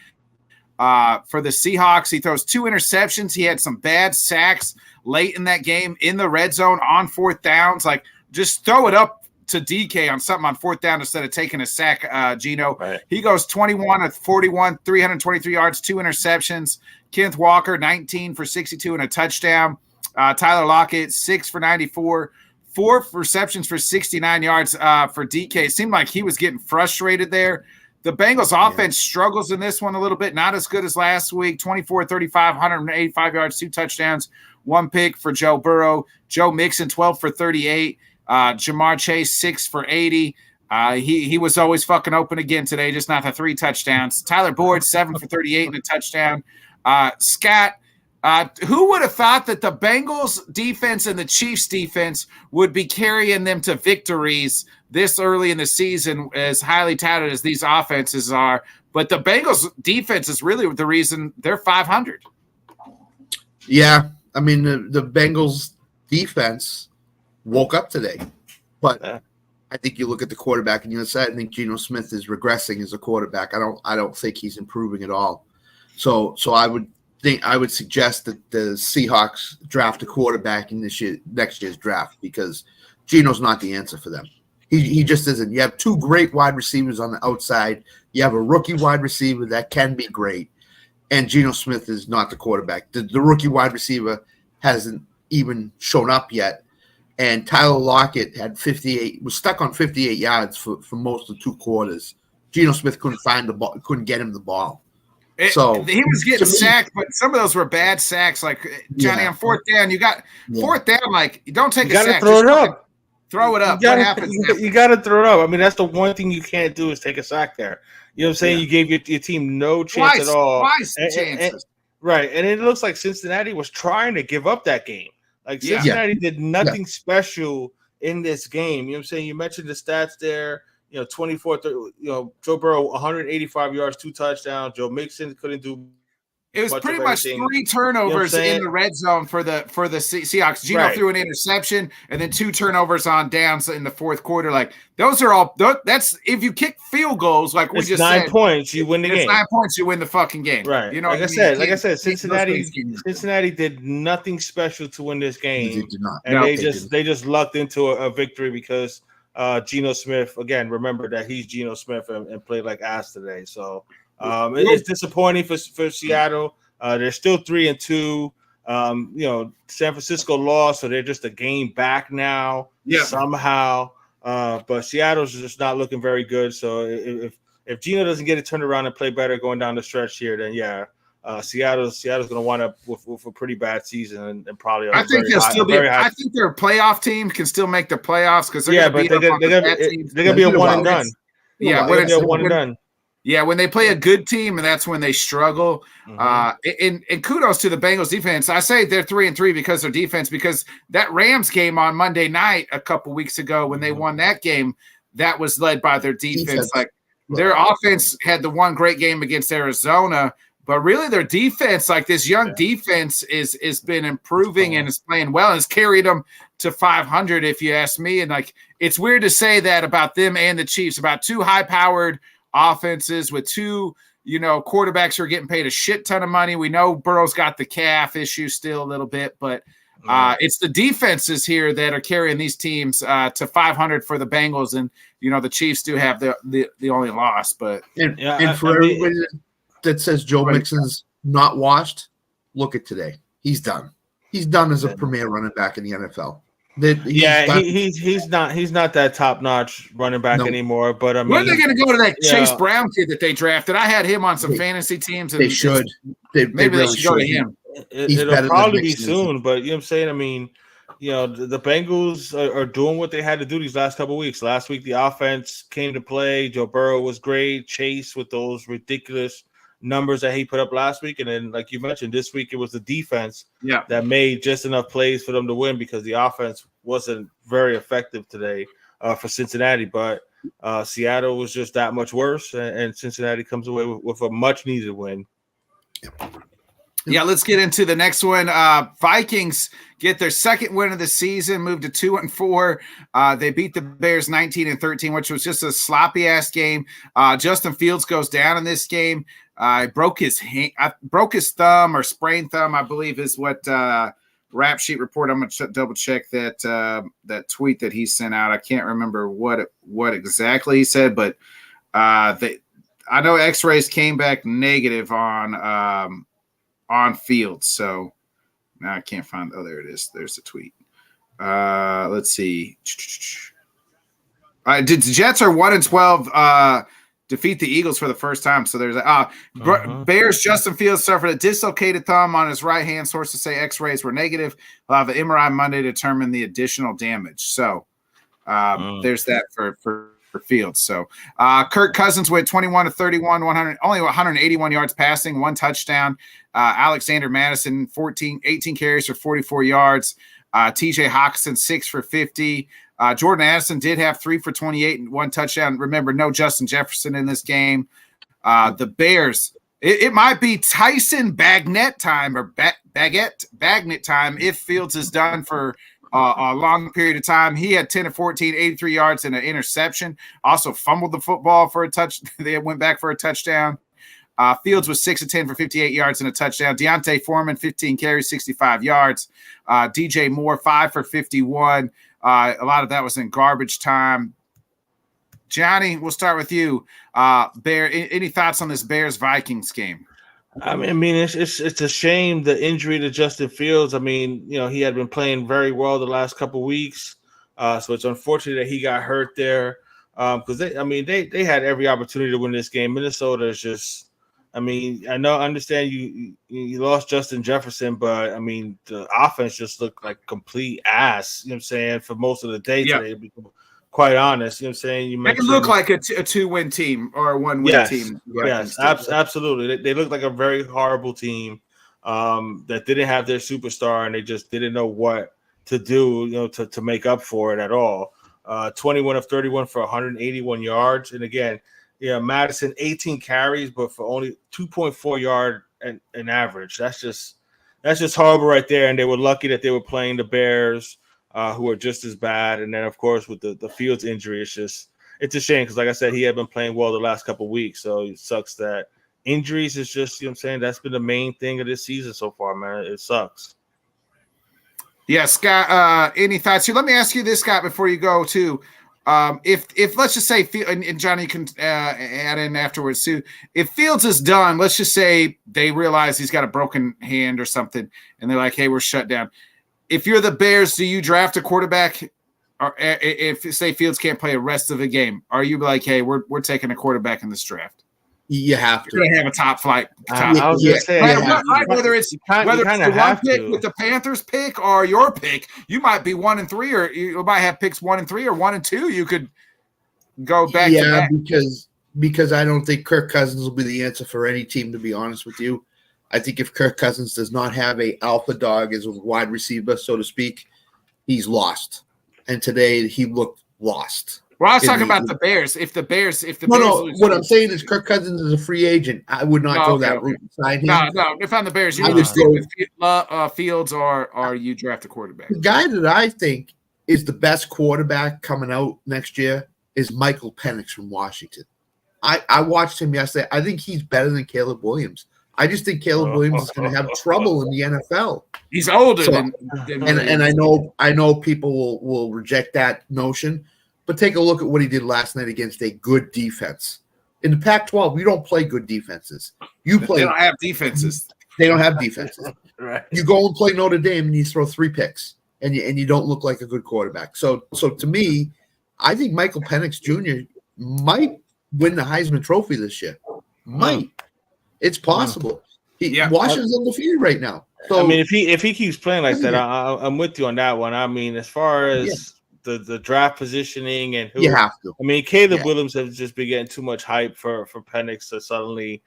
Seahawks. He throws 2 interceptions. He had some bad sacks late in that game in the red zone on 4th downs. Like, just throw it up to DK on something on 4th down instead of taking a sack, Geno. Right. He goes 21 of 41, 323 yards, 2 interceptions. Kenneth Walker, 19 for 62 and a touchdown. Tyler Lockett, 6 for 94, 4 receptions for 69 yards for DK. It seemed like he was getting frustrated there. The Bengals offense struggles in this one a little bit, not as good as last week. 24-35, 185 yards, 2 touchdowns, 1 pick for Joe Burrow. Joe Mixon, 12 for 38. Jamar Chase, 6 for 80. He was always fucking open again today, just not the 3 touchdowns. Tyler Boyd, 7 for 38 and a touchdown. Scott, who would have thought that the Bengals defense and the Chiefs defense would be carrying them to victories this early in the season, as highly touted as these offenses are? But the Bengals defense is really the reason they're 500. Yeah, I mean the Bengals defense woke up today, but I think you look at the quarterback and you say, I think Geno Smith is regressing as a quarterback. I don't think he's improving at all. So I would suggest that the Seahawks draft a quarterback in next year's draft, because Geno's not the answer for them. He just isn't. You have 2 great wide receivers on the outside. You have a rookie wide receiver that can be great, and Geno Smith is not the quarterback. The rookie wide receiver hasn't even shown up yet. And Tyler Lockett was stuck on 58 yards for most of 2 quarters. Geno Smith couldn't find the ball, couldn't get him the ball. So he was getting sacked, but some of those were bad sacks. Like, Johnny, on 4th down, you got 4th down. Like, you don't take a sack. Throw it up. Throw it up. What happens? You got to throw it up. I mean, that's the one thing you can't do is take a sack there. You know what I'm saying? You gave your team no chance at all. Twice chances. Right, and it looks like Cincinnati was trying to give up that game. Like, Cincinnati did nothing special in this game. You know what I'm saying? You mentioned the stats there. 24, Joe Burrow, 185 yards, 2 touchdowns. Joe Mixon couldn't do. It was pretty much 3 turnovers in the red zone for the Seahawks. Geno threw an interception and then 2 turnovers on downs in the 4th quarter. Like, those are all. That's if you kick field goals, like we just said. 9 points, you win the game. It's 9 points, you win the fucking game. Right. Like I said, Cincinnati did nothing special to win this game. They did not. And they just lucked into a victory because Geno Smith, again, remember that he's Geno Smith and played like ass today. So it's disappointing for Seattle. They're still 3-2. San Francisco lost, so they're just a game back now somehow. But Seattle's just not looking very good. So if Geno doesn't get it turned around and play better going down the stretch here, then Seattle's going to wind up with a pretty bad season and probably. I think they'll still be. I think their playoff team can still make the playoffs because they're going to be a one and done. Yeah, when it's one and done. Yeah, when they play a good team, and that's when they struggle. And kudos to the Bengals defense. I say they're 3-3 because their defense. Because that Rams game on Monday night a couple weeks ago, when they won that game, that was led by their defense. Like, their offense had the one great game against Arizona. But really, their defense, like this young defense, is been improving and is playing well and has carried them to 500, if you ask me. And like, it's weird to say that about them and the Chiefs, about 2 high-powered offenses with 2 quarterbacks who are getting paid a shit ton of money. We know Burrow's got the calf issue still a little bit, but it's the defenses here that are carrying these teams to 500 for the Bengals, and the Chiefs do have the only loss. But everybody that says Joe Mixon's not washed, look at today. He's done. He's done as a premier running back in the NFL. He's not that top notch running back anymore. But I mean, when are they going to go to that Chase Brown kid that they drafted? I had him on some fantasy teams. And they should. Maybe they should go to him. It'll probably be soon, but you know what I'm saying? I mean, the Bengals are doing what they had to do these last couple of weeks. Last week, the offense came to play. Joe Burrow was great. Chase with those ridiculous numbers that he put up last week. And then, like you mentioned, this week it was the defense that made just enough plays for them to win because the offense wasn't very effective today for Cincinnati. But Seattle was just that much worse, and Cincinnati comes away with a much-needed win. Yeah, let's get into the next one. Vikings get their second win of the season, moved to 2-4. They beat the Bears 19-13, which was just a sloppy ass game. Justin Fields goes down in this game. Broke his thumb or sprained thumb, I believe, is what Rap Sheet report. I'm going to double check that tweet that he sent out. I can't remember what exactly he said, but I know X-rays came back negative on Fields. So now I can't find. Oh, there it is. There's the tweet. Let's see. The Jets are 1-12. Defeat the Eagles for the first time. So there's Bears. Justin Fields suffered a dislocated thumb on his right hand. Sources say X-rays were negative. We'll have an MRI Monday to determine the additional damage. So there's that for Fields. So Kirk Cousins went 21-31, only 181 yards passing, 1 touchdown. Alexander Madison 18 carries for 44 yards. TJ Hawkinson 6 for 50. Jordan Addison did have 3 for 28 and 1 touchdown. Remember, no Justin Jefferson in this game. The Bears, it might be Tyson Bagnet time or Bagnet time if Fields is done for a long period of time. He had 10 of 14, 83 yards and an interception. Also fumbled the football for a touch. They went back for a touchdown. Fields was 6 of 10 for 58 yards and a touchdown. Deontay Foreman, 15 carries, 65 yards. DJ Moore, 5 for 51. A lot of that was in garbage time. Johnny, we'll start with you. Any thoughts on this Bears-Vikings game? I mean, it's a shame the injury to Justin Fields. I mean, he had been playing very well the last couple of weeks, so it's unfortunate that he got hurt there. Because they had every opportunity to win this game. Minnesota is just. I mean, I understand you lost Justin Jefferson, but I mean, the offense just looked like complete ass, you know what I'm saying, for most of the day today, to be quite honest. You know what I'm saying? They look like a 2-win team or a 1-win team. Yes, absolutely. They look like a very horrible team that didn't have their superstar, and they just didn't know what to do, to make up for it at all. 21 of 31 for 181 yards. And again, Madison 18 carries, but for only 2.4 yard an average. That's just horrible right there. And they were lucky that they were playing the Bears, who are just as bad. And then, of course, with the Fields injury, it's a shame because, like I said, he had been playing well the last couple of weeks. So it sucks that injuries is just, you know what I'm saying, that's been the main thing of this season so far, man. It sucks. Yeah, Scott, any thoughts here? Let me ask you this, Scott, before you go, too. If let's just say, and Johnny can add in afterwards too. If Fields is done, let's just say they realize he's got a broken hand or something, and they're like, "Hey, we're shut down." If you're the Bears, do you draft a quarterback? Or if say Fields can't play the rest of the game, are you like, "Hey, we're taking a quarterback in this draft"? You have to. You're gonna have a top flight. I was gonna say, whether it's the one pick with the Panthers pick or your pick, you might be 1-3, or you might have picks 1-3 or 1-2. You could go back. Yeah, because I don't think Kirk Cousins will be the answer for any team. To be honest with you, I think if Kirk Cousins does not have a alpha dog as a wide receiver, so to speak, he's lost. And today he looked lost. Well, I was talking about the Bears. If the Bears what I'm saying is Kirk Cousins is a free agent. I would not go that route. No. If I'm the Bears, you would stick with Fields or you draft a quarterback. The guy that I think is the best quarterback coming out next year is Michael Penix from Washington. I watched him yesterday. I think he's better than Caleb Williams. I just think Caleb Williams is going to have trouble in the NFL. He's older So, than and I know people will reject that notion, but take a look at what he did last night against a good defense. In the Pac-12, you don't play good defenses. You play. They don't have defenses. They don't have defenses. Right. You go and play Notre Dame and you throw 3 picks, and you don't look like a good quarterback. So to me, I think Michael Penix Jr. might win the Heisman Trophy this year. Might. It's possible. Washington's undefeated right now. So I mean, if he keeps playing like that, I'm with you on that one. I mean, as far as the draft positioning and who you have to. I mean, Caleb Williams has just been getting too much hype for Penix to suddenly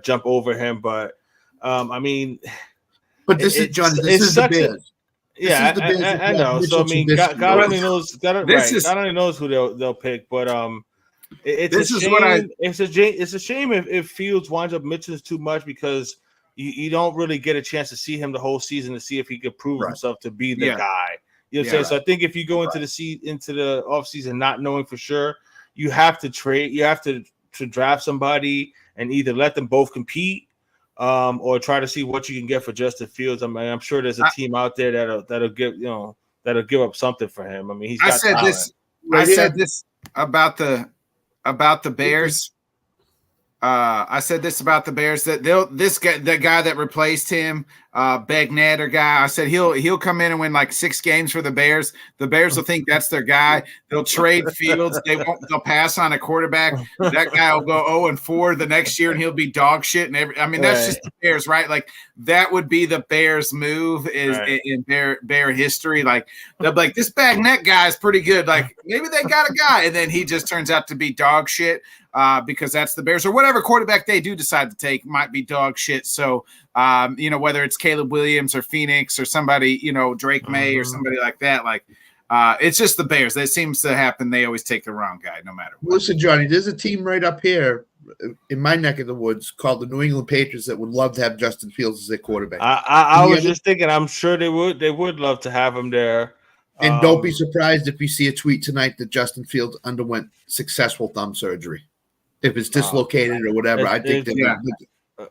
jump over him. But I mean, but this is John. This is the Bears. I know. So I mean, God only knows. God only knows who they'll pick. But it's a shame if Fields winds up missing too much because you don't really get a chance to see him the whole season to see if he could prove himself to be the guy. You know what I'm saying? So I think if you go into the offseason not knowing for sure, you have to trade. You have to draft somebody and either let them both compete, or try to see what you can get for Justin Fields. I mean, I'm sure there's a team out there that'll give up something for him. I mean, he's got talent. I said this about the Bears. I said this about the Bears that the guy that replaced him, Begnader guy. I said he'll come in and win like 6 games for the Bears. The Bears will think that's their guy. They'll trade Fields. They'll pass on a quarterback. That guy will go 0-4 the next year and he'll be dog shit. And that's just the Bears, right? Like that would be the Bears move in Bear history. Like they'll be like, this Bagnett guy is pretty good. Like maybe they got a guy, and then he just turns out to be dog shit. Because that's the Bears, or whatever quarterback they do decide to take might be dog shit. So, whether it's Caleb Williams or Phoenix or somebody, Drake May or somebody like that, like it's just the Bears. That seems to happen. They always take the wrong guy, no matter what. Listen, Johnny, there's a team right up here in my neck of the woods called the New England Patriots that would love to have Justin Fields as their quarterback. I was just thinking, I'm sure they would love to have him there. And don't be surprised if you see a tweet tonight that Justin Fields underwent successful thumb surgery. If it's dislocated or whatever, I think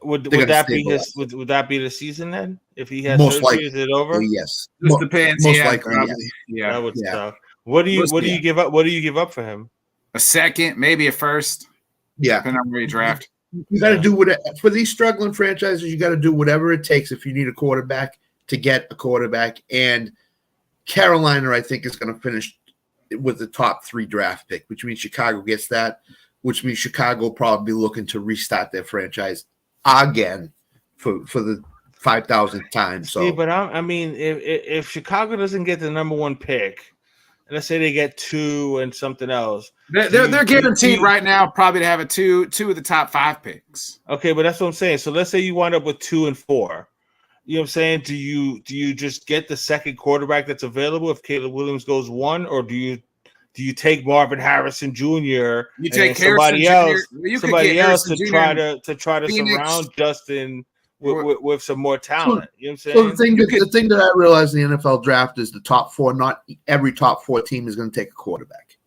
would that be the season then? If he has most surgery, likely, is it over? Yes, just depends. Most likely, yeah. That would suck. What do you give up? What do you give up for him? A second, maybe a first. Yeah, depending on where you draft. You got to do whatever for these struggling franchises. You got to do whatever it takes if you need a quarterback to get a quarterback. And Carolina, I think, is going to finish with the top 3 draft pick, which means Chicago gets that. Which means Chicago will probably be looking to restart their franchise again for the 5,000th time. So, see, but I mean, if Chicago doesn't get the number 1 pick, and let's say they get 2 and something else, they're guaranteed right now probably to have two of the top 5 picks. Okay, but that's what I'm saying. So let's say you wind up with 2 and 4. You know what I'm saying? Do you just get the second quarterback that's available if Caleb Williams goes 1, or do you take Marvin Harrison Jr. You take somebody else to try to Phoenix. surround Justin with some more talent. You know what I'm saying? So the thing that I realized in the NFL draft is the top 4. Not every top 4 team is going to take a quarterback.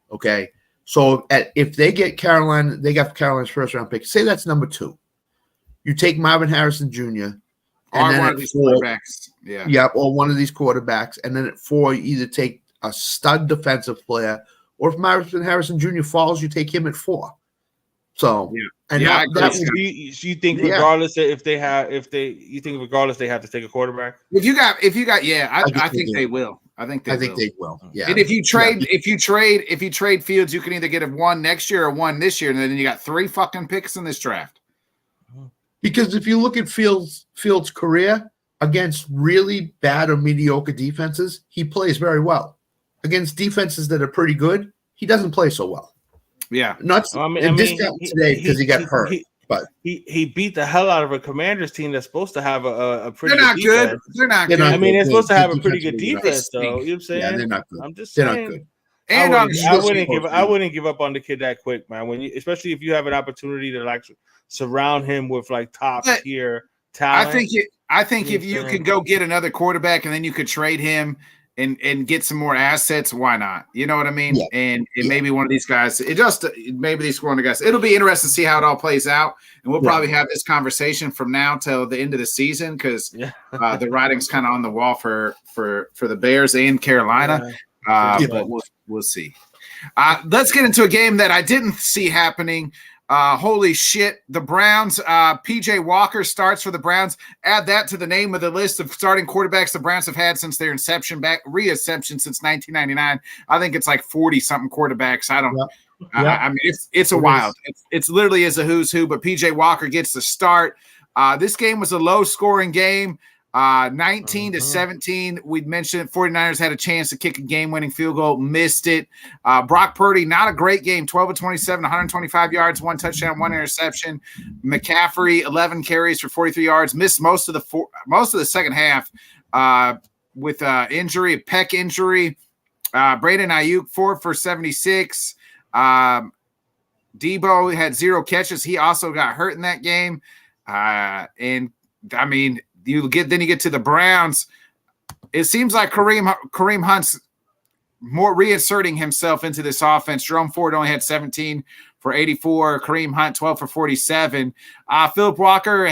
Okay, so if they get Carolina, they got Carolina's first round pick. Say that's number 2. You take Marvin Harrison Jr. and then one of these quarterbacks. Or one of these quarterbacks, and then at 4 you either take a stud defensive player, or if Marvin Harrison Jr. falls, you take him at 4. So, you think regardless if they have they have to take a quarterback? If you got, I think they will. I think they will. Yeah. And if you trade Fields, you can either get a 1 next year or 1 this year, and then you got 3 fucking picks in this draft. Because if you look at Fields' career against really bad or mediocre defenses, he plays very well. Against defenses that are pretty good, he doesn't play so well. Yeah, today because he got hurt. But he beat the hell out of a Commanders team that's supposed to have a pretty. They're not good good. Defense. They're not good. I mean, they're supposed to have a pretty good defense, though. You know what I'm saying? Yeah, they're not good. I'm just saying. They're not good. And I wouldn't give up on the kid that quick, man. Especially if you have an opportunity to like surround him with like top tier talent. I think if you can go get another quarterback and then you could trade him and get some more assets, why not? You know what I mean? Yeah. And maybe one of these guys, maybe these one of the guys. It'll be interesting to see how it all plays out, and we'll probably have this conversation from now till the end of the season because the writing's kind of on the wall for the Bears and Carolina. But we'll see. Let's get into a game that I didn't see happening. Holy shit, the Browns, PJ Walker starts for the Browns. Add that to the name of the list of starting quarterbacks the Browns have had since their reascension since 1999. I think it's like 40-something quarterbacks. I mean, it's a wild. It's literally is a who's who, but PJ Walker gets the start. This game was a low-scoring game. 19-17. We'd mentioned 49ers had a chance to kick a game-winning field goal, missed it. Brock Purdy, not a great game, 12 of 27, 125 yards, 1 touchdown, 1 interception. McCaffrey, 11 carries for 43 yards, missed most of the second half with injury, a pec injury. Brandon Ayuk, 4 for 76. Debo had 0 catches. He also got hurt in that game. And I mean, you get to the Browns. It seems like Kareem Hunt's more reinserting himself into this offense. Jerome Ford only had 17 for 84. Kareem Hunt 12 for 47. PJ Walker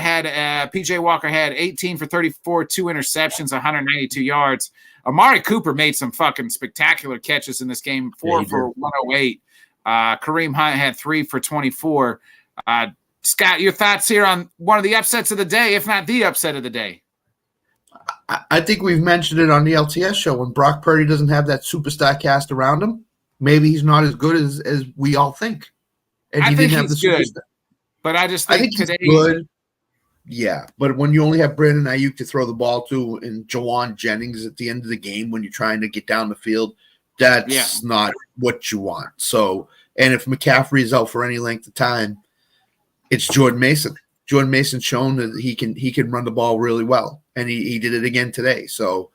had 18 for 34, 2 interceptions, 192 yards. Amari Cooper made some fucking spectacular catches in this game. 4 for 108. Kareem Hunt had 3 for 24. Scott, your thoughts here on one of the upsets of the day, if not the upset of the day? I think we've mentioned it on the LTS show. When Brock Purdy doesn't have that superstar cast around him, maybe he's not as good as we all think. And I he think didn't have he's the good, superstar. but I just think he's today good. Yeah, but when you only have Brandon Ayuk to throw the ball to and Jawan Jennings at the end of the game when you're trying to get down the field, that's not what you want. So, and if McCaffrey is out for any length of time, it's Jordan Mason. Jordan Mason's shown that he can run the ball really well, and he did it again today. So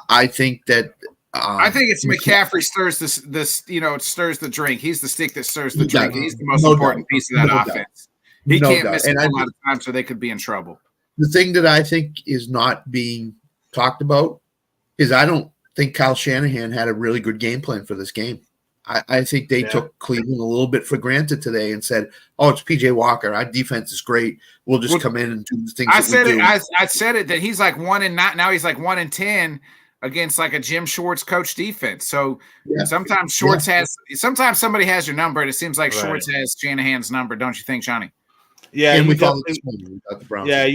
I think that I think it's McCaffrey stirs it stirs the drink. He's the stick that stirs the drink. He's the most important piece of that offense. He can't miss a lot of times, so they could be in trouble. The thing that I think is not being talked about is I don't think Kyle Shanahan had a really good game plan for this game. I think they took Cleveland a little bit for granted today and said, "Oh, it's PJ Walker. Our defense is great. We'll just come in and do the things." I said it that he's like 1-9 now. He's like 1-10 against like a Jim Schwartz coach defense. So sometimes sometimes somebody has your number, and it seems like Schwartz has Shanahan's number. Don't you think, Johnny? Yeah, and you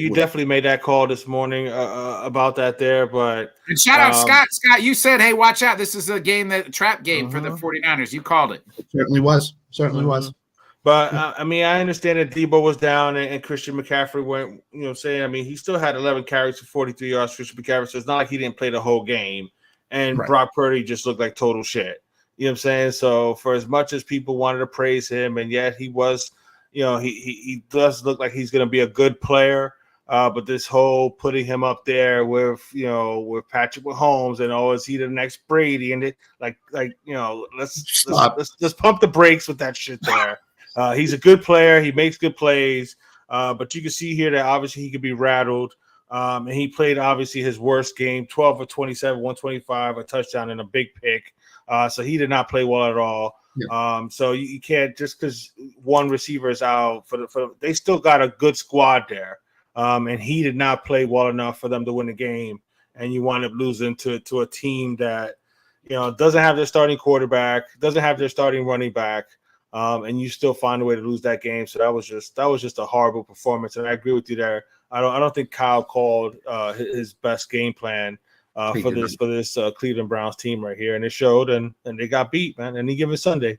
definitely made that call this morning about that there. But and shout out Scott. Scott, you said, hey, watch out. This is a trap game for the 49ers. You called it. It certainly was. But I mean, I understand that Debo was down and Christian McCaffrey went, I mean, he still had 11 carries for 43 yards, Christian McCaffrey. So it's not like he didn't play the whole game. And Brock Purdy just looked like total shit. You know what I'm saying? So for as much as people wanted to praise him, and yet he was – he does look like he's going to be a good player, but this whole putting him up there with Patrick Mahomes and is he the next Brady and let's pump the brakes with that shit there. He's a good player. He makes good plays, but you can see here that obviously he could be rattled. And he played obviously his worst game, 12 of 27, 125, a touchdown and a big pick. So he did not play well at all. Yeah. So you can't just because one receiver is out they still got a good squad there. And he did not play well enough for them to win the game. And you wind up losing to a team that, doesn't have their starting quarterback, doesn't have their starting running back. And you still find a way to lose that game. So that was just a horrible performance. And I agree with you there. I don't think Kyle called his best game plan for this Cleveland Browns team right here, and it showed, and they got beat, man. Any given Sunday.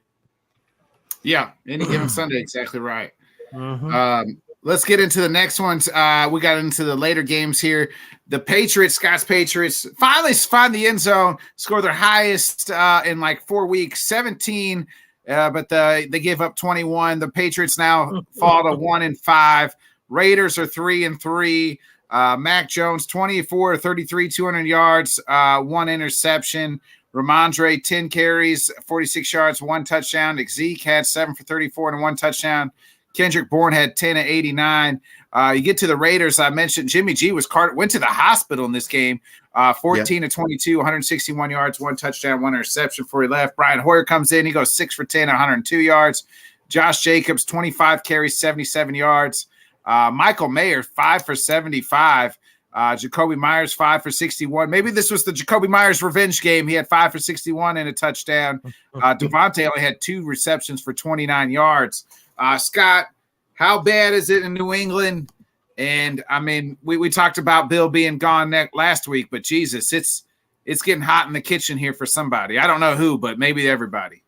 Yeah, any given Sunday, exactly right. Let's get into the next ones. We got into the later games here. The Scott's Patriots, finally find the end zone, score their highest in like 4 weeks, 17, but they gave up 21. The Patriots now fall to 1-5. Raiders are 3-3. Mac Jones, 24, 33, 200 yards, 1 interception. Ramondre, 10 carries, 46 yards, 1 touchdown. Zeke had 7 for 34 and 1 touchdown. Kendrick Bourne had 10 of 89. You get to the Raiders. I mentioned Jimmy G went to the hospital in this game. 14 of 22, 161 yards, 1 touchdown, 1 interception before he left. Brian Hoyer comes in. He goes 6 for 10, 102 yards. Josh Jacobs, 25 carries, 77 yards. Michael Mayer, 5 for 75. Jacoby Myers, 5 for 61. Maybe this was the Jacoby Myers revenge game. He had 5 for 61 and a touchdown. Devontae only had 2 receptions for 29 yards. Scott, how bad is it in New England? And I mean, we talked about Bill being gone last week, but Jesus, it's getting hot in the kitchen here for somebody. I don't know who, but maybe everybody.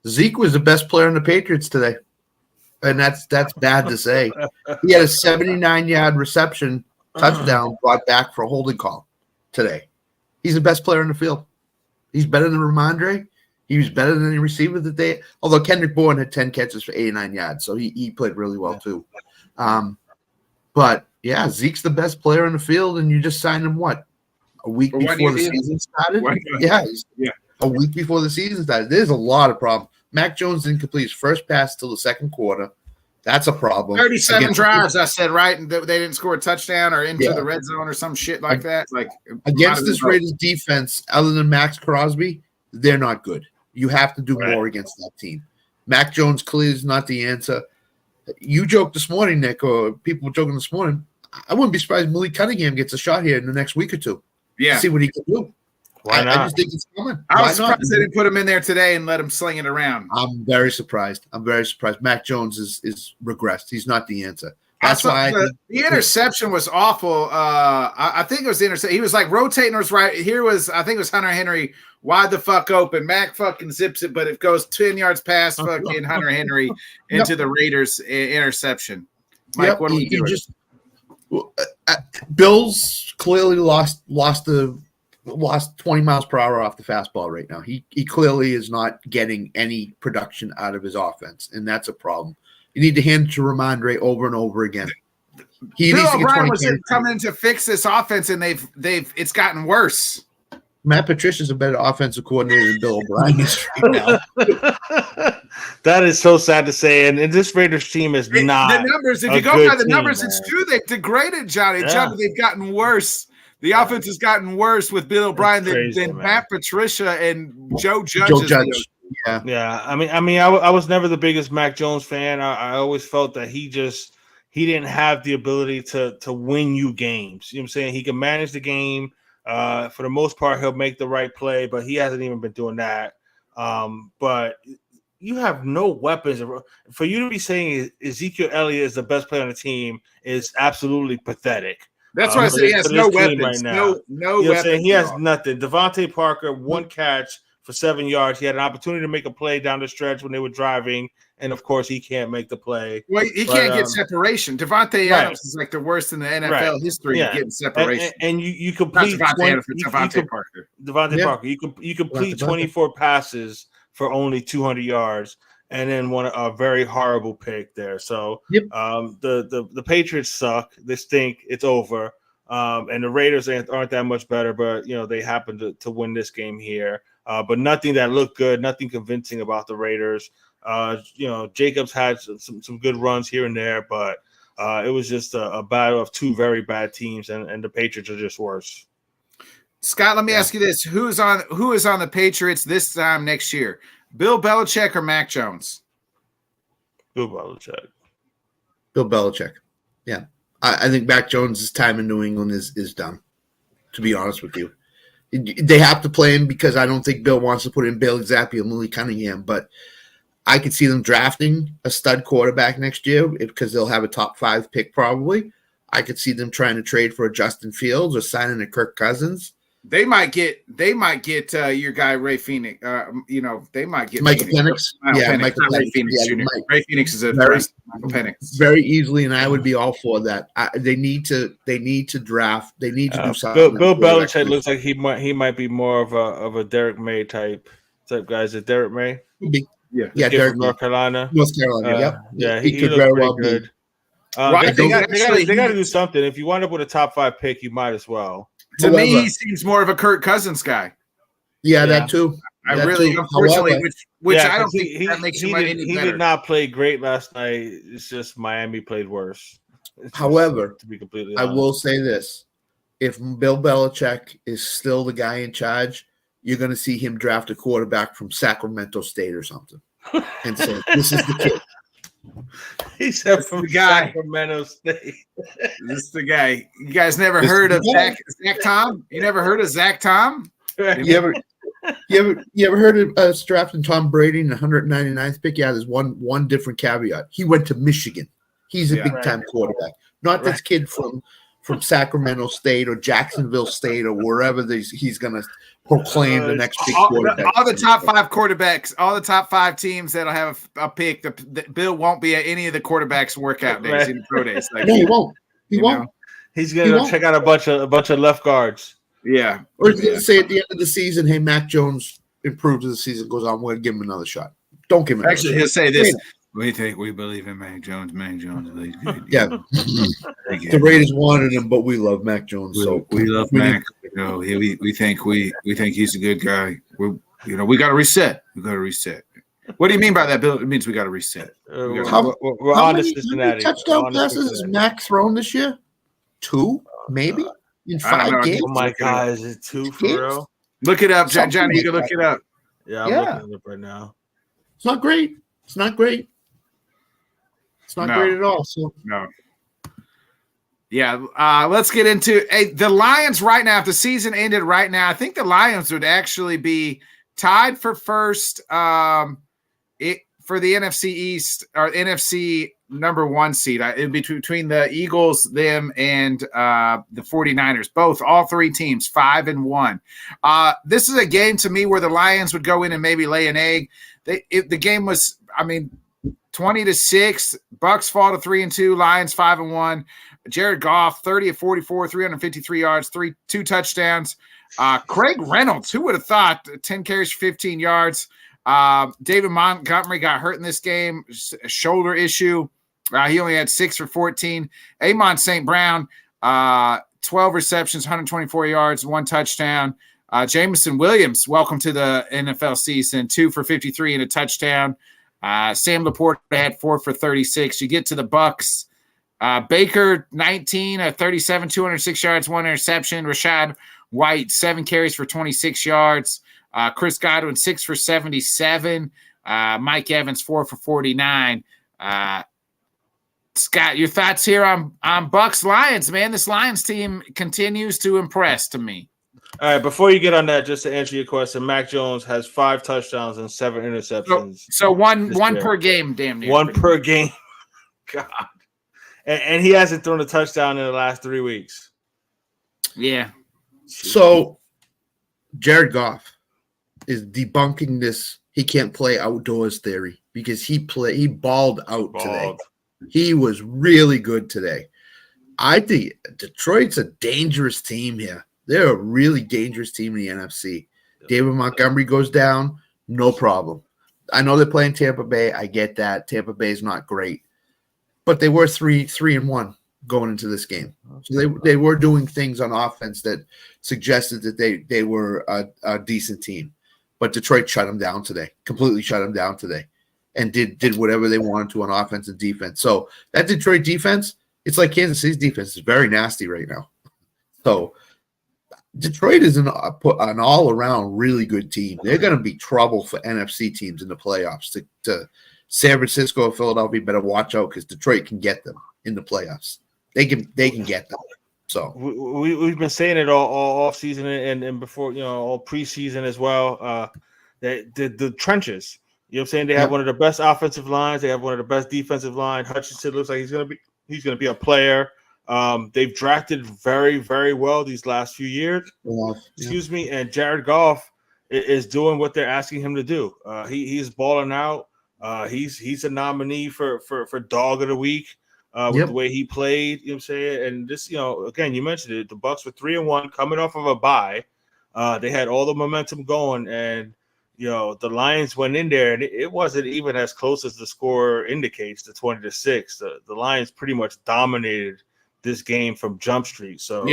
Zeke was the best player in the Patriots today, and that's bad to say. He had a 79-yard reception touchdown brought back for a holding call today. He's the best player in the field. He's better than Ramondre. He was better than any receiver that they – although Kendrick Bourne had 10 catches for 89 yards, so he played really well too. But, yeah, Zeke's the best player in the field, and you just signed him, what, a week before the season started? Yeah, a week before the season started. There's a lot of problems. Mac Jones didn't complete his first pass till the second quarter. That's a problem. 37 drives, I said, right? And they didn't score a touchdown or into the red zone or some shit like that. Like against this Raiders defense, other than Max Crosby, they're not good. You have to do more against that team. Mac Jones clearly is not the answer. You joked this morning, Nick, or people were joking this morning. I wouldn't be surprised if Malik Cunningham gets a shot here in the next week or two. Yeah. See what he can do. Why not? I just think it's coming. I was surprised they didn't put him in there today and let him sling it around. I'm very surprised. Mac Jones is regressed. He's not the answer. That's why the interception was awful. I think it was the interception. He was like rotating us right. I think it was Hunter Henry wide the fuck open. Mac fucking zips it, but it goes 10 yards past fucking Hunter Henry into the Raiders interception. Mike, what are we doing? Bills clearly lost 20 miles per hour off the fastball right now. He clearly is not getting any production out of his offense, and that's a problem. You need to hand it to Ramondre over and over again. Bill O'Brien was coming in to fix this offense, and it's gotten worse. Matt Patricia's a better offensive coordinator than Bill O'Brien is right now. That is so sad to say, and this Raiders team is not the numbers. If you go by the numbers, it's true. They've degraded, Johnny. Johnny, they've gotten worse. The offense has gotten worse with Bill O'Brien than Matt Patricia and Joe Judge. Yeah. I mean, I was never the biggest Mac Jones fan. I always felt that he didn't have the ability to win you games. You know what I'm saying? He can manage the game. For the most part, he'll make the right play, but he hasn't even been doing that. But you have no weapons. For you to be saying Ezekiel Elliott is the best player on the team is absolutely pathetic. That's why I say he has no weapons right now. No weapons. He has nothing. Devontae Parker, 1 catch for 7 yards. He had an opportunity to make a play down the stretch when they were driving, and of course, he can't make the play. Well, he can't get separation. Devontae Adams is like the worst in the NFL history of getting separation. And you complete Devontae Parker. You complete 24 passes for only 200 yards. And then a very horrible pick there. So the Patriots suck. They stink. It's over. And the Raiders aren't that much better, but they happen to win this game here. But nothing that looked good, nothing convincing about the Raiders. Jacobs had some good runs here and there, but it was just a battle of 2 very bad teams, and the Patriots are just worse. Scott, let me ask you this: who is on the Patriots this time next year? Bill Belichick or Mac Jones? Bill Belichick. Bill Belichick. Yeah. I think Mac Jones' time in New England is done, to be honest with you. They have to play him because I don't think Bill wants to put in Bailey Zappi and Malik Cunningham, but I could see them drafting a stud quarterback next year because they'll have a top 5 pick probably. I could see them trying to trade for a Justin Fields or signing a Kirk Cousins. They might get your guy Ray Phoenix. They might get Michael Penix. Michael Phoenix Jr. Ray Phoenix is Michael Penix very easily, and I would be all for that. They need to draft. They need to do something. Bill Belichick looks like he might be more of a Derek May type guy. Is it Derek May? Yeah, Derek North Carolina. Yeah, he could looks very pretty well good. be. They got to do something. If you wind up with a top 5 pick, you might as well. To me, he seems more of a Kirk Cousins guy. Yeah, that too. I really, unfortunately, however, which Yeah, I don't 'cause think that makes him any he better. did not play great last night. It's just Miami played worse. However, to be completely I honest. will say this. If Bill Belichick is still the guy in charge, you're going to see him draft a quarterback from Sacramento State or something and say, this is the kid. He said This is from the guy. Sacramento State. This is the guy. You guys never This heard is of the guy. Zach Tom? You never heard of Zach Tom? You ever heard of us drafting Tom Brady in the 199th pick? Yeah, there's one different caveat. He went to Michigan. He's a big-time quarterback, not this kid from Sacramento State or Jacksonville State or wherever he's going to proclaim the next big quarterback. All the top 5 quarterbacks, all the top 5 teams that'll have a pick. The Bill won't be at any of the quarterbacks' workout days, in pro days. Like, No, he won't. He won't. know? He's gonna go check out a bunch of left guards. Yeah. Or he's going to say at the end of the season, hey, Mac Jones improves as the season goes on. We're going to give him another shot. Don't give him another Actually, shot. he'll say this. We believe in Mac Jones. Mac Jones is good. Yeah. The Raiders wanted him, but we love Mac Jones. So we love Mac. We think he's a good guy. We got to reset. We got to reset. What do you mean by that, Bill? It means we got to reset. We're how on to many Cincinnati. touchdown passes has Mac thrown this year? 2, maybe in 5 games. Oh my God, is it 2 for real? Look it up, Johnny. You can look it up. Yeah, I'm looking it up right now. It's not great. It's not great. It's not great at all. So no. Yeah, let's get into the Lions right now. If the season ended right now, I think the Lions would actually be tied for first for the NFC East or NFC number 1 seed. It would be between the Eagles, them, and the 49ers. All 3 teams, 5-1. This is a game to me where the Lions would go in and maybe lay an egg. The game was, 20-6. Bucks fall to 3-2. Lions 5-1. Jared Goff 30 of 44, 353 yards, 2 touchdowns. Craig Reynolds, who would have thought, 10 carries for 15 yards. David Montgomery got hurt in this game, a shoulder issue. He only had 6 for 14. Amon St. Brown, 12 receptions, 124 yards, 1 touchdown. Jameson Williams, welcome to the NFL season, 2 for 53 and a touchdown. Sam Laporta had 4 for 36. You get to the Bucks. Baker, 19 of 37, 206 yards, 1 interception. Rashad White, 7 carries for 26 yards. Chris Godwin, 6 for 77. Mike Evans, 4 for 49. Scott, your thoughts here on Bucks Lions, man? This Lions team continues to impress to me. All right, before you get on that, just to answer your question, Mac Jones has 5 touchdowns and 7 interceptions. So one per game, damn near. 1 per game. God. And he hasn't thrown a touchdown in the last 3 weeks. Yeah. So Jared Goff is debunking this he can't play outdoors theory because he balled out today. He was really good today. I think Detroit's a dangerous team here. They're a really dangerous team in the NFC. David Montgomery goes down, no problem. I know they're playing Tampa Bay. I get that. Tampa Bay is not great. But they were 3-1 going into this game. So they were doing things on offense that suggested that they were a decent team. But Detroit shut them down today, completely shut them down today, and did whatever they wanted to on offense and defense. So that Detroit defense, it's like Kansas City's defense. It's very nasty right now. So Detroit is an all-around really good team. They're going to be trouble for NFC teams in the playoffs. To San Francisco or Philadelphia better watch out because Detroit can get them in the playoffs. They can get them. So we've been saying it all off season and before, all preseason as well. The trenches. You know what I'm saying? They have one of the best offensive lines. They have one of the best defensive line. Hutchinson looks like he's gonna be a player. They've drafted very, very well these last few years. Excuse me. And Jared Goff is doing what they're asking him to do. He's balling out. He's a nominee for Dog of the Week with the way he played. You know what I'm saying? And this, again, you mentioned it. The Bucks were 3-1, coming off of a bye. They had all the momentum going, and the Lions went in there, and it wasn't even as close as the score indicates. The 20-6. The Lions pretty much dominated this game from Jump Street. So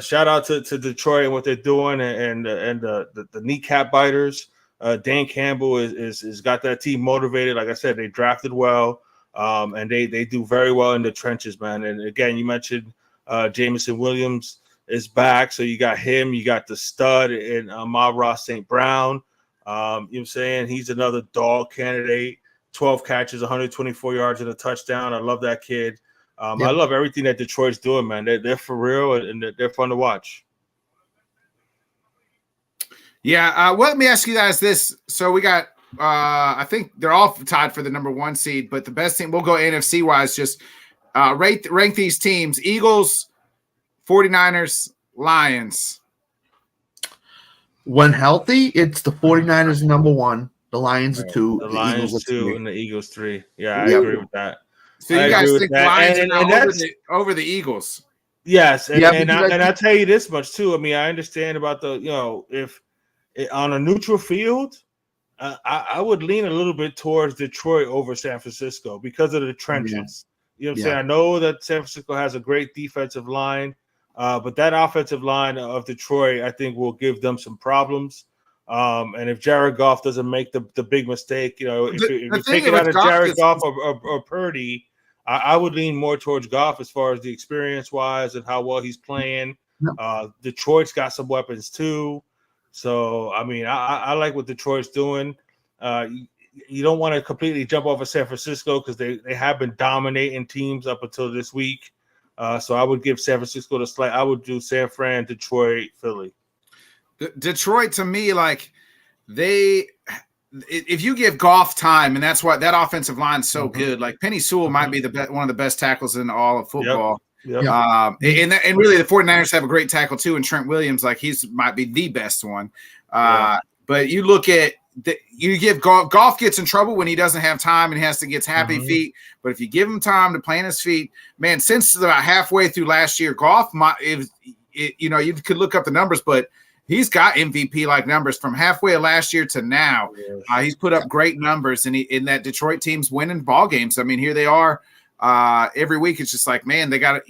shout out to Detroit and what they're doing, and the kneecap biters. Dan Campbell is got that team motivated. Like I said, they drafted well, and they do very well in the trenches, man. And again, you mentioned Jameson Williams is back, so you got him. You got the stud in Amon-Ra St. Brown. You know what I'm saying? He's another dog candidate. 12 catches, 124 yards and a touchdown. I love that kid. I love everything that Detroit's doing, man. They're for real, and they're fun to watch. Yeah. Well, let me ask you guys this. So we got, I think they're all tied for the number 1 seed, but the best team, we'll go NFC wise, just rank these teams: Eagles, 49ers, Lions. When healthy, it's the 49ers number 1, the Lions are 2, The the Lions Eagles 2, 3. and the Eagles 3. Yeah, I agree with that. So you I guys agree think with the that. Lions And are over the Eagles? Yes, and, Yeah, and because I'll tell you this much too. I mean, I understand about if on a neutral field, I would lean a little bit towards Detroit over San Francisco because of the trenches. You know what I'm saying? I know that San Francisco has a great defensive line, but that offensive line of Detroit, I think, will give them some problems. And if Jared Goff doesn't make the big mistake, if you take it out of Jared Goff or Purdy, I would lean more towards Goff as far as the experience-wise and how well he's playing. Detroit's got some weapons too. So, I mean, I like what Detroit's doing. You don't want to completely jump off of San Francisco because they have been dominating teams up until this week. So I would give San Francisco the slight. I would do San Fran, Detroit, Philly. Detroit, to me, like if you give Goff time, and that's why that offensive line is so good. Like Penny Sewell might be one of the best tackles in all of football. Yep. And really, the 49ers have a great tackle too, and Trent Williams, like might be the best one. But you look at you give Goff gets in trouble when he doesn't have time and he gets happy feet. But if you give him time to plant his feet, man, since about halfway through last year, Goff you could look up the numbers, but he's got MVP-like numbers from halfway of last year to now. He's put up great numbers, and in that Detroit team's winning ball games. I mean, here they are every week. It's just like, man, they got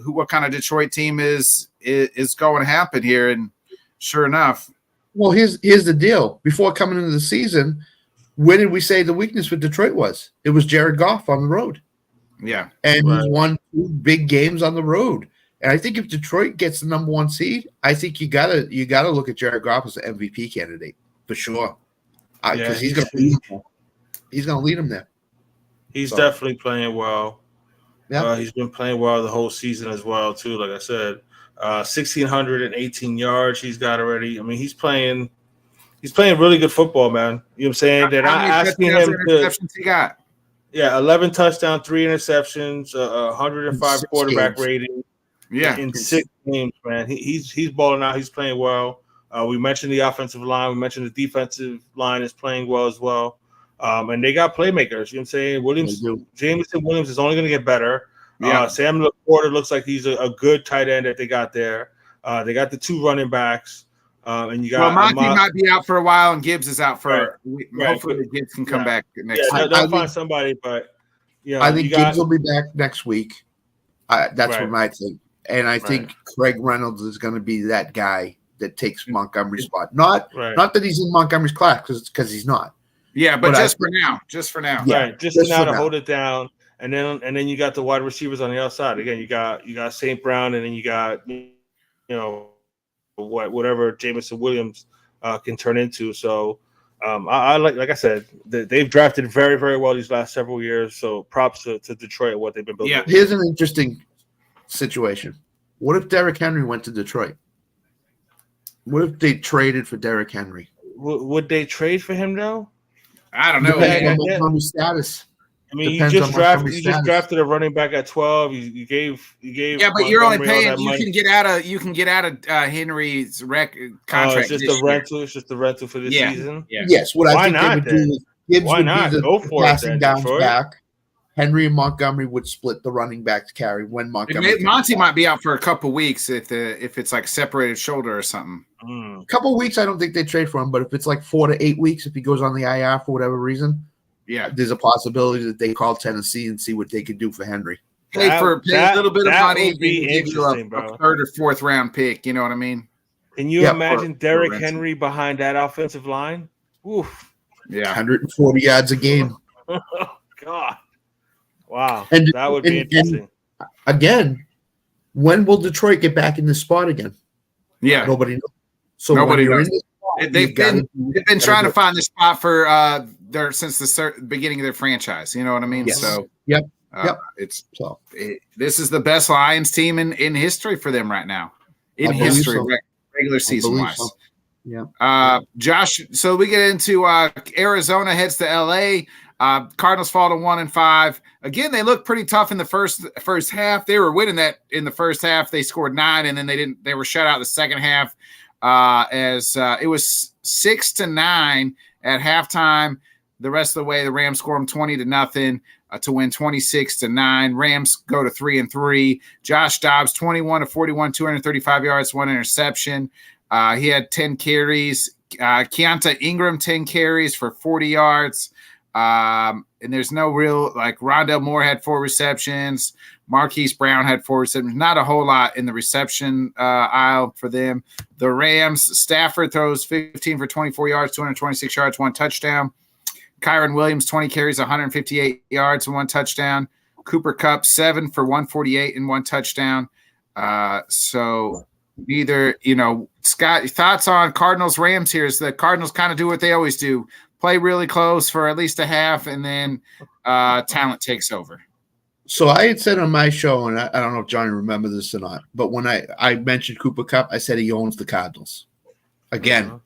what kind of Detroit team is going to happen here, and sure enough. Well, here's the deal. Before coming into the season, where did we say the weakness with Detroit was? It was Jared Goff on the road. Yeah, and he's won 2 big games on the road. And I think if Detroit gets the number 1 seed, I think you gotta look at Jared Goff as an MVP candidate for sure, because he's gonna lead them there. He's definitely playing well. Yeah, he's been playing well the whole season as well too. Like I said, 1,618 yards he's got already. I mean, he's playing really good football, man. You know what I'm saying? They're not asking him to. Interceptions he got? Yeah, 11 touchdowns, 3 interceptions, 105 quarterback rating. Yeah, in 6 games, man. He's balling out. He's playing well. We mentioned the offensive line. We mentioned the defensive line is playing well as well. And they got playmakers. You know what I'm saying? Jameson Williams is only going to get better. Sam LaPorta looks like he's a good tight end that they got there. They got the 2 running backs. And you got Monty might be out for a while, and Gibbs is out for. Hopefully, Gibbs can come back next week. They'll find somebody, but I think Gibbs will be back next week. That's what I think. And I think Craig Reynolds is going to be that guy that takes Montgomery's spot. Not that he's in Montgomery's class, because he's not. Yeah, but just for now. Just for now. Right. Just for now to hold it down. And then you got the wide receivers on the outside. Again, you got St. Brown, and then you got whatever Jameson Williams can turn into. So I like I said, they've drafted very, very well these last several years. So props to Detroit what they've been building. Yeah. Here's an interesting situation. What if Derrick Henry went to Detroit? What if they traded for Derrick Henry? Would they trade for him though? I don't know. Depends on status. I mean, you just drafted a running back at 12. You gave. Yeah, but you're only paying. You can get out of Henry's contract. It's just the rental. It's just the rental for this season. Yeah. Yes. What I think they would do is Gibbs would be the passing downs back. Henry and Montgomery would split the running backs carry when Montgomery. Monty might be out for a couple weeks if it's like separated shoulder or something. A couple weeks, I don't think they trade for him. But if it's like 4 to 8 weeks, if he goes on the IR for whatever reason, there's a possibility that they call Tennessee and see what they could do for Henry. Pay a little bit of money and give you a 3rd or 4th round pick. You know what I mean? Can you imagine Derrick Henry behind that offensive line? Oof. Yeah. 140 yards a game. God. Wow. And That would be interesting. Again, when will Detroit get back in this spot again? Yeah. Nobody knows. So Nobody when you're knows. in this spot, They've been trying to find this spot for since the beginning of their franchise. You know what I mean? Yes. So Yep. This is the best Lions team in history for them right now. In history, so. regular season wise. So. Yeah. Josh, so we get into Arizona heads to LA. Cardinals fall to 1-5. Again, they looked pretty tough in the first half. They were winning that in the first half. They scored 9, and then they were shut out the second half. As it was 6-9 at halftime. The rest of the way, the Rams score them 20-0 to win 26-9. Rams go to 3-3. Josh Dobbs 21 of 41, 235 yards, 1 interception. He had 10 carries. Keontae Ingram 10 carries for 40 yards. And there's no real Rondell Moore had 4 receptions. Marquise Brown had 4 receptions. Not a whole lot in the reception aisle for them. The Rams, Stafford throws 15 for 24 yards, 226 yards, 1 touchdown. Kyron Williams, 20 carries, 158 yards, and 1 touchdown. Cooper Kupp, 7 for 148 and 1 touchdown. So neither, Scott, thoughts on Cardinals Rams here is the Cardinals kind of do what they always do. Play really close for at least a half, and then talent takes over. So I had said on my show, and I don't know if Johnny remembers this or not, but when I mentioned Cooper Kupp, I said he owns the Cardinals. Again,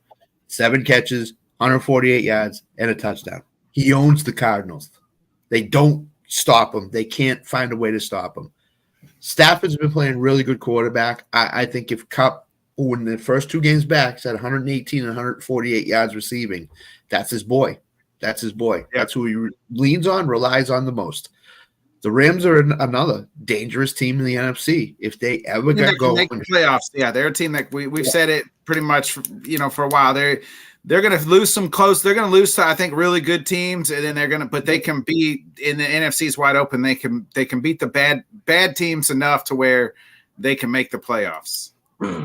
7 catches, 148 yards, and a touchdown. He owns the Cardinals. They don't stop him. They can't find a way to stop him. Stafford's been playing really good quarterback. I think if Kupp, when the first 2 games back, said 118 and 148 yards receiving, that's his boy. That's his boy. Yeah. That's who he leans on, relies on the most. The Rams are another dangerous team in the NFC. If they ever get going, make the playoffs. Yeah, they're a team that we've said it pretty much, for a while. They're going to lose some close. They're going to lose to, I think, really good teams, and then but they can be in the NFC's wide open. They can beat the bad teams enough to where they can make the playoffs.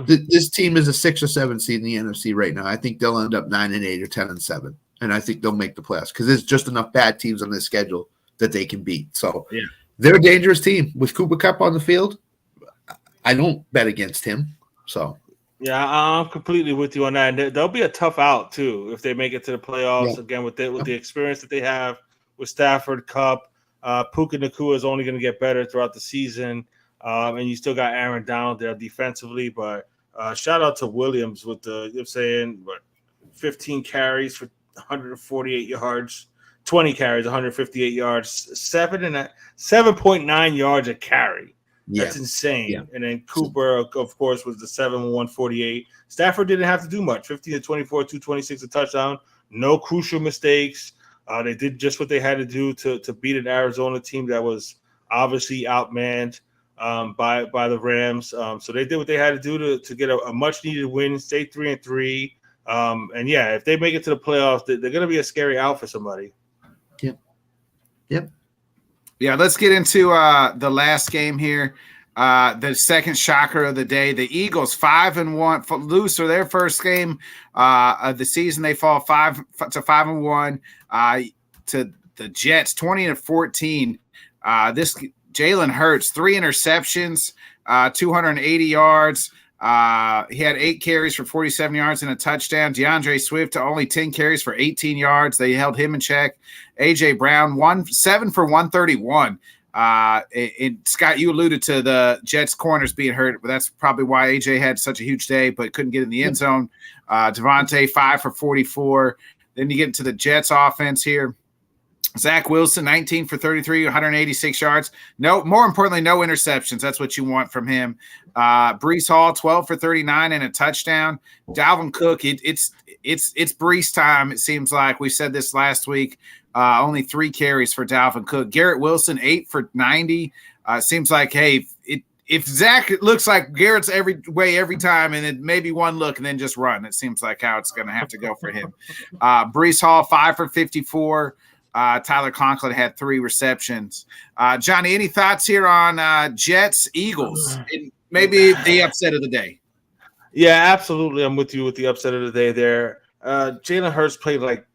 This team is a 6 or 7 seed in the NFC right now. I think they'll end up 9-8 or 10-7, and I think they'll make the playoffs because there's just enough bad teams on their schedule that they can beat. So they're a dangerous team with Cooper Kupp on the field. I don't bet against him. So. Yeah, I'm completely with you on that. And they'll be a tough out too if they make it to the playoffs again with the experience that they have with Stafford, Kupp. Puka Nacua is only going to get better throughout the season, and you still got Aaron Donald there defensively. But shout out to Williams with 15 carries for 148 yards, 20 carries, 158 yards, 7.9 yards a carry. That's insane. Yeah. And then Cooper, of course, was the 7-148. Stafford didn't have to do much. 15 to 24, 226 a touchdown. No crucial mistakes. They did just what they had to do to beat an Arizona team that was obviously outmanned by the Rams. So they did what they had to do to get a much-needed win, stay 3-3. And, if they make it to the playoffs, they're going to be a scary out for somebody. Yep. Yeah, let's get into the last game here. The second shocker of the day. The Eagles 5-1 lose for their first game of the season. They fall 5-1 to the Jets 20-14. This Jalen Hurts 3 interceptions, 280 yards. He had 8 carries for 47 yards and a touchdown. DeAndre Swift only 10 carries for 18 yards. They held him in check. A.J. Brown 7 for 131. And Scott, you alluded to the Jets corners being hurt, but that's probably why A.J. had such a huge day, but couldn't get in the end zone. Devontae 5 for 44. Then you get into the Jets offense here. Zach Wilson, 19 for 33, 186 yards. No, more importantly, no interceptions. That's what you want from him. Breece Hall, 12 for 39 and a touchdown. Dalvin Cook, it's Breece time. It seems like we said this last week. Only 3 carries for Dalvin Cook. Garrett Wilson, 8 for 90. Seems like, hey, if Zach looks like Garrett's every time, and then maybe one look and then just run. It seems like how it's going to have to go for him. Breece Hall, 5 for 54. Tyler Conklin had 3 receptions. Johnny, any thoughts here on Jets, Eagles, and maybe the upset of the day? Yeah, absolutely. I'm with you with the upset of the day there. Jalen Hurts played like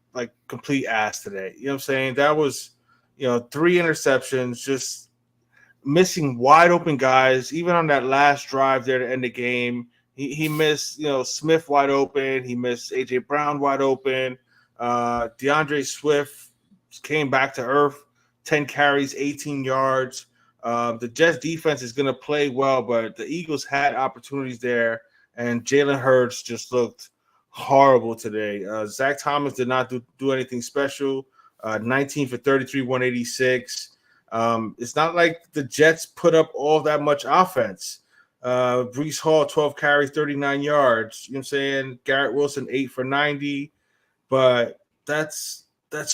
complete ass today. You know what I'm saying? That was, 3 interceptions, just missing wide open guys. Even on that last drive there to end the game, he missed, Smith wide open. He missed AJ Brown wide open. DeAndre Swift came back to earth, 10 carries, 18 yards. The Jets defense is going to play well, but the Eagles had opportunities there, and Jalen Hurts just looked horrible today. Zach Thomas did not do anything special. 19 for 33, 186. It's not like the Jets put up all that much offense. Breece Hall, 12 carries, 39 yards. You know what I'm saying? Garrett Wilson, 8 for 90. But that's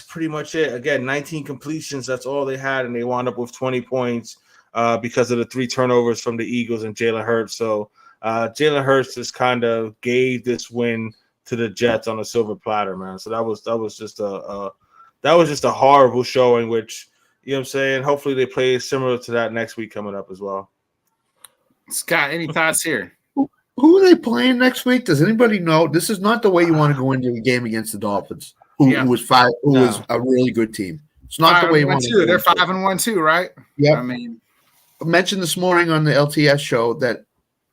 pretty much it. Again, 19 completions. That's all they had, and they wound up with 20 points because of the 3 turnovers from the Eagles and Jalen Hurts. So Jalen Hurts just kind of gave this win to the Jets on a silver platter, man. So that was just a horrible showing, which, you know what I'm saying, hopefully they play similar to that next week coming up as well. Scott, any thoughts here? Who are they playing next week? Does anybody know? This is not the way you want to go into a game against the Dolphins, who was a really good team. It's not the way you want to. They're 5-1 too, right? Yeah. I mean, I mentioned this morning on the LTS show that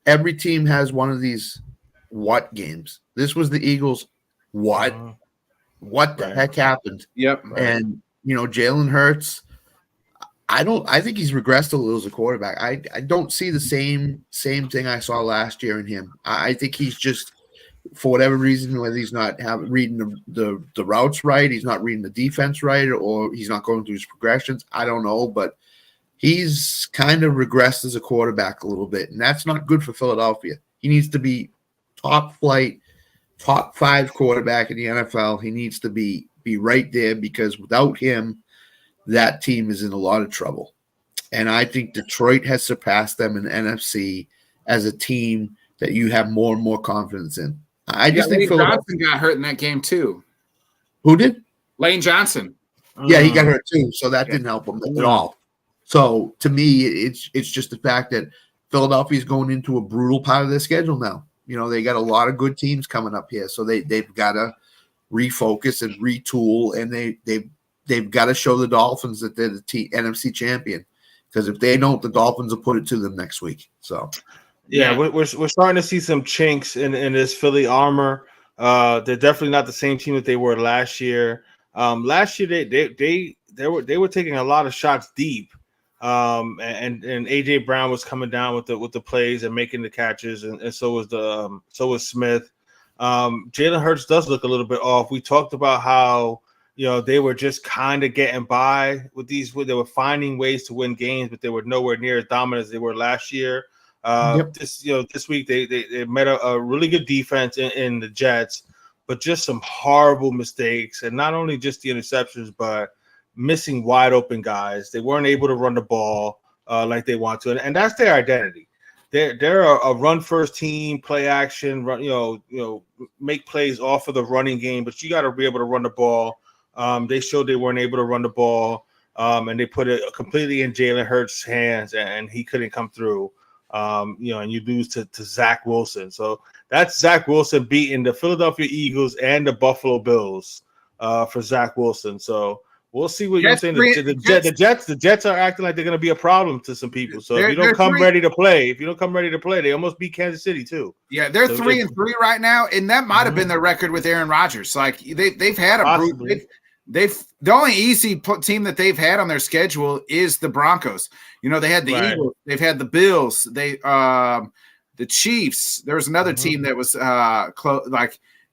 every team has one of these what games. This was the Eagles. What? What the heck happened? Yep. And Jalen Hurts, I think he's regressed a little as a quarterback. I don't see the same thing I saw last year in him. I think he's just, for whatever reason, whether he's not reading the routes right, he's not reading the defense right, or he's not going through his progressions. I don't know, but he's kind of regressed as a quarterback a little bit, and that's not good for Philadelphia. He needs to be top flight, top 5 quarterback in the NFL. He needs to be right there, because without him, that team is in a lot of trouble. And I think Detroit has surpassed them in NFC as a team that you have more and more confidence in. I just think Lane Johnson got hurt in that game too. Who did? Lane Johnson. Yeah, he got hurt too, so that didn't help him at all. So to me, it's just the fact that Philadelphia is going into a brutal part of their schedule now. They got a lot of good teams coming up here, so they've got to refocus and retool, and they've got to show the Dolphins that they're the NFC champion, because if they don't, the Dolphins will put it to them next week. So, yeah, we're starting to see some chinks in this Philly armor. They're definitely not the same team that they were last year. Last year they were taking a lot of shots deep, and AJ Brown was coming down with the plays and making the catches, and so was Smith. Jalen Hurts does look a little bit off. We talked about how they were just kind of getting by with these. They were finding ways to win games, but they were nowhere near as dominant as they were last year. This week they met a really good defense in the Jets, but just some horrible mistakes, and not only just the interceptions, but missing wide open guys. They weren't able to run the ball like they want to, and that's their identity. They're a run first team, play action, run, make plays off of the running game, but you got to be able to run the ball. They showed they weren't able to run the ball, and they put it completely in Jalen Hurts' hands, and he couldn't come through. And you lose to Zach Wilson. So that's Zach Wilson beating the Philadelphia Eagles and the Buffalo Bills for Zach Wilson. So we'll see what you're saying. The Jets are acting like they're going to be a problem to some people. So if you don't come ready to play, they almost beat Kansas City too. Yeah, they're 3-3 right now, and that might have been their record with Aaron Rodgers. Like they've had the only easy team that they've had on their schedule is the Broncos. They had the Eagles, they've had the Bills, the Chiefs. There was another team that was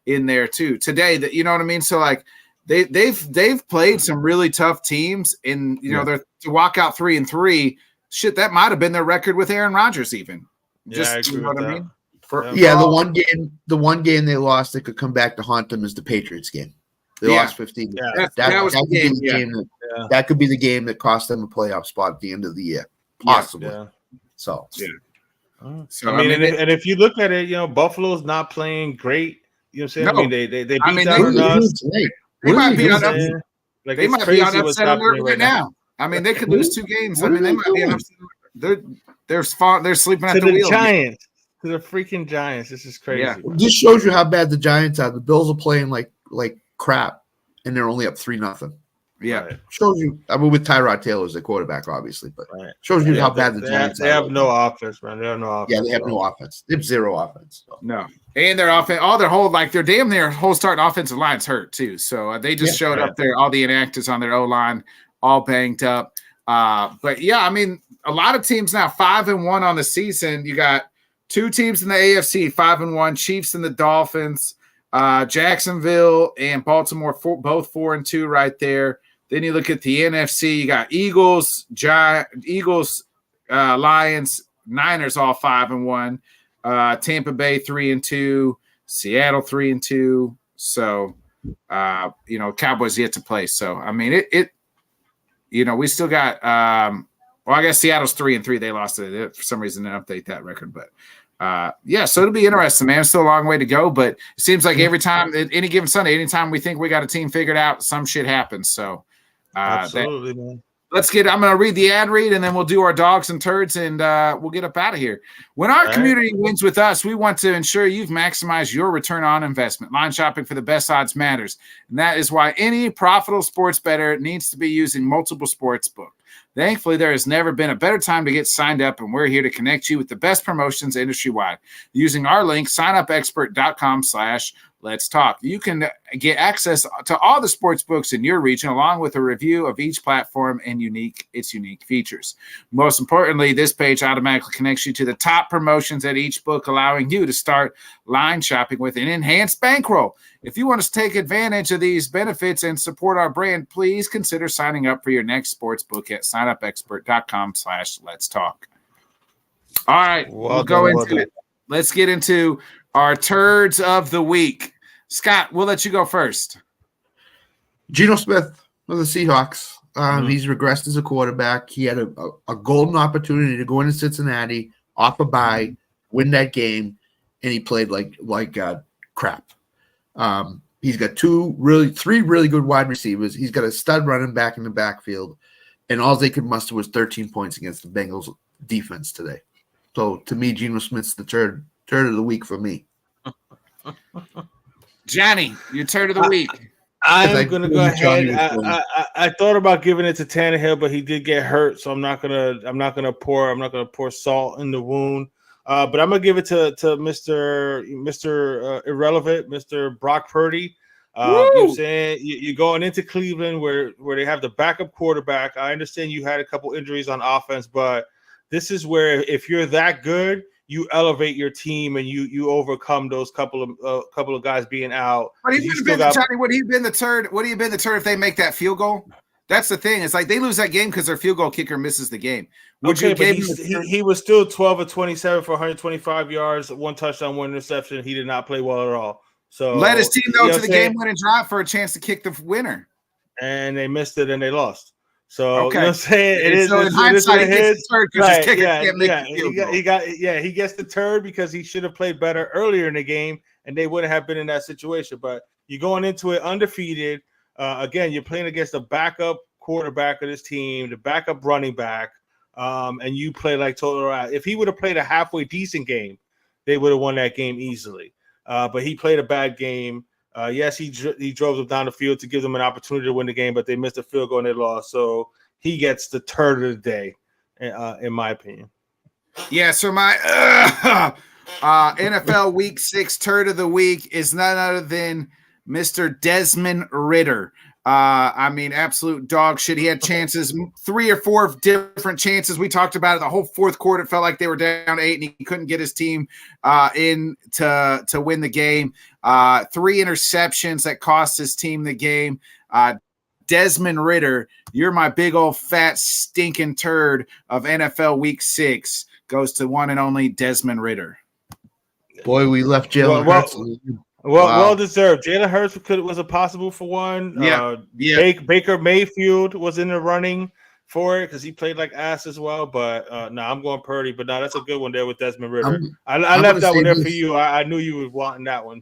in there too today. That, you know what I mean? So like they've played some really tough teams, and they're to walk out 3-3. Shit, that might have been their record with Aaron Rodgers even. I agree with that. I mean? The one game they lost that could come back to haunt them is the Patriots game. They lost 15. Yeah. That was the game. That could be the game that cost them a playoff spot at the end of the year, possibly. Yeah. So, I mean, and if you look at it, Buffalo's not playing great. You know what I'm saying? No. I mean, they beat down on us. They might be on upset alert right now. I mean, they could lose 2 games. I mean, they might be on upset alert. They're sleeping at the wheel. Giants. to the freaking Giants. This is crazy. Yeah. This shows you how bad the Giants are. The Bills are playing like crap, and they're only up 3-0. Yeah. Right. Shows you. I mean, with Tyrod Taylor as the quarterback, obviously, but Right. shows you how bad the Giants are. They have no offense, man. They have no offense. Yeah, they have no offense. They have zero offense. So. No. And their offense, all their whole, like their damn near whole starting offensive line's hurt too. So they just showed up there, all the inactives on their O line, all banged up. But yeah, I mean, a lot of teams now 5-1 on the season. You got 2 teams in the AFC 5-1, Chiefs and the Dolphins, Jacksonville and Baltimore, both 4-2 right there. Then you look at the NFC, you got Eagles, Lions, Niners all 5-1, Tampa Bay 3-2, Seattle 3-2. So Cowboys yet to play. So I mean we still got I guess Seattle's 3-3. They lost it for some reason. Didn't update that record, but so it'll be interesting, man. It's still a long way to go, but it seems like every time, any given Sunday, anytime we think we got a team figured out, some shit happens. So absolutely, man. I'm going to read the ad read, and then we'll do our dogs and turds, and we'll get up out of here. When our community wins with us, we want to ensure you've maximized your return on investment. Line shopping for the best odds matters, and that is why any profitable sports bettor needs to be using multiple sports book. Thankfully, there has never been a better time to get signed up, and we're here to connect you with the best promotions industry-wide. Using our link, signupexpert.com/let's talk. You can get access to all the sports books in your region, along with a review of each platform and its unique features. Most importantly, this page automatically connects you to the top promotions at each book, allowing you to start line shopping with an enhanced bankroll. If you want to take advantage of these benefits and support our brand, please consider signing up for your next sports book at signupexpert.com/let's talk. All right, we'll go into it. Let's get into our turds of the week. Scott, we'll let you go first. Geno Smith of the Seahawks. He's regressed as a quarterback. He had a golden opportunity to go into Cincinnati, off a bye, win that game, and he played like crap. He's got three really good wide receivers. He's got a stud running back in the backfield, and all they could muster was 13 points against the Bengals defense today. So to me, Geno Smith's the turd of the week for me. Johnny, your turd of the week. I'm going to go ahead. I thought about giving it to Tannehill, but he did get hurt, so I'm not gonna pour salt in the wound. But I'm gonna give it to Mr. Irrelevant, Mr. Brock Purdy. You know what I'm saying? You're going into Cleveland where they have the backup quarterback. I understand you had a couple injuries on offense, but this is where if you're that good, you elevate your team and you overcome those couple of guys being out. But would he have been the turd if they make that field goal? That's the thing. It's like they lose that game because their field goal kicker misses the game. He was still 12 of 27 for 125 yards, 1 touchdown, 1 interception. He did not play well at all. So led his team to the game-winning drive for a chance to kick the winner, and they missed it and they lost. So okay. You know what I'm saying? It is. So in hindsight, he gets the turd because his kicker can't make the field goal. He gets the turd because he should have played better earlier in the game, and they wouldn't have been in that situation. But you're going into it undefeated. Again, you're playing against the backup quarterback of this team, the backup running back, and you play like total. If he would have played a halfway decent game, they would have won that game easily. But he played a bad game. Yes, he drove them down the field to give them an opportunity to win the game, but they missed a field goal and they lost. So he gets the turd of the day, in my opinion. Yeah, so my NFL Week 6 turd of the week is none other than Mr. Desmond Ridder. Absolute dog shit. He had chances, 3 or 4 different chances. We talked about it. The whole fourth quarter, it felt like they were down 8, and he couldn't get his team in to win the game. 3 interceptions that cost his team the game. Desmond Ridder, you're my big old fat stinking turd of NFL Week 6. Goes to one and only Desmond Ridder. Boy, we left Jalen Hurts. Well deserved. Jalen Hurts was a possible for one. Yeah. Baker Mayfield was in the running. for it because he played like ass as well. But no, I'm going Purdy. But no, that's a good one there with Desmond Ritter. I left that one there for you. I knew you were wanting that one.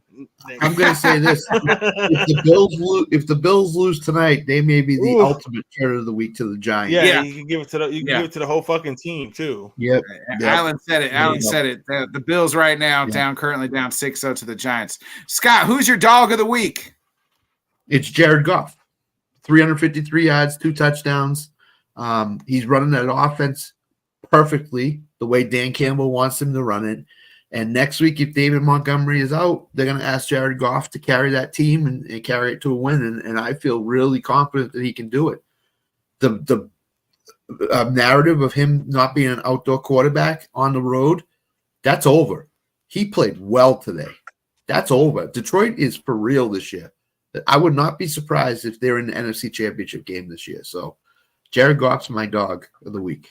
I'm going to say this: if the Bills lose tonight, they may be the ultimate turd of the week to the Giants. Yeah, you can give it to the whole fucking team too. Yep. Alan said it. Alan said it. The Bills right now currently down 6-0 to the Giants. Scott, who's your dog of the week? It's Jared Goff. 353 yards, 2 touchdowns. He's running that offense perfectly the way Dan Campbell wants him to run it. And next week, if David Montgomery is out, they're going to ask Jared Goff to carry that team and carry it to a win. And I feel really confident that he can do it. The narrative of him not being an outdoor quarterback on the road, that's over. He played well today. That's over. Detroit is for real this year. I would not be surprised if they're in the NFC Championship game this year. So Jared Goff's my dog of the week.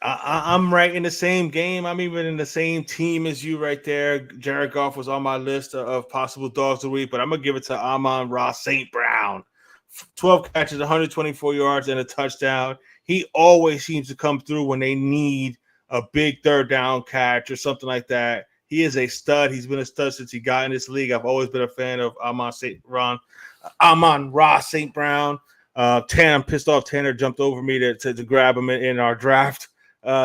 I'm right in the same game. I'm even in the same team as you right there. Jared Goff was on my list of possible dogs of the week, but I'm going to give it to Amon-Ra St. Brown. 12 catches, 124 yards, and a touchdown. He always seems to come through when they need a big third down catch or something like that. He is a stud. He's been a stud since he got in this league. I've always been a fan of Amon-Ra St. Brown. I'm pissed off Tanner jumped over me to grab him in our draft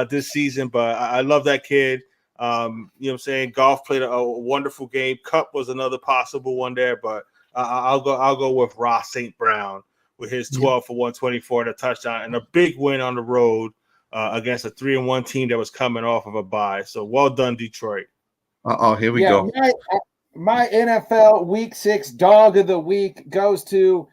this season, but I love that kid. You know what I'm saying? Goff played a wonderful game. Cup was another possible one there, but I'll go with Ross St. Brown with his 12 for 124 and a touchdown and a big win on the road against a 3-1 team that was coming off of a bye. So well done, Detroit. Here we go. My NFL Week 6 dog of the week goes to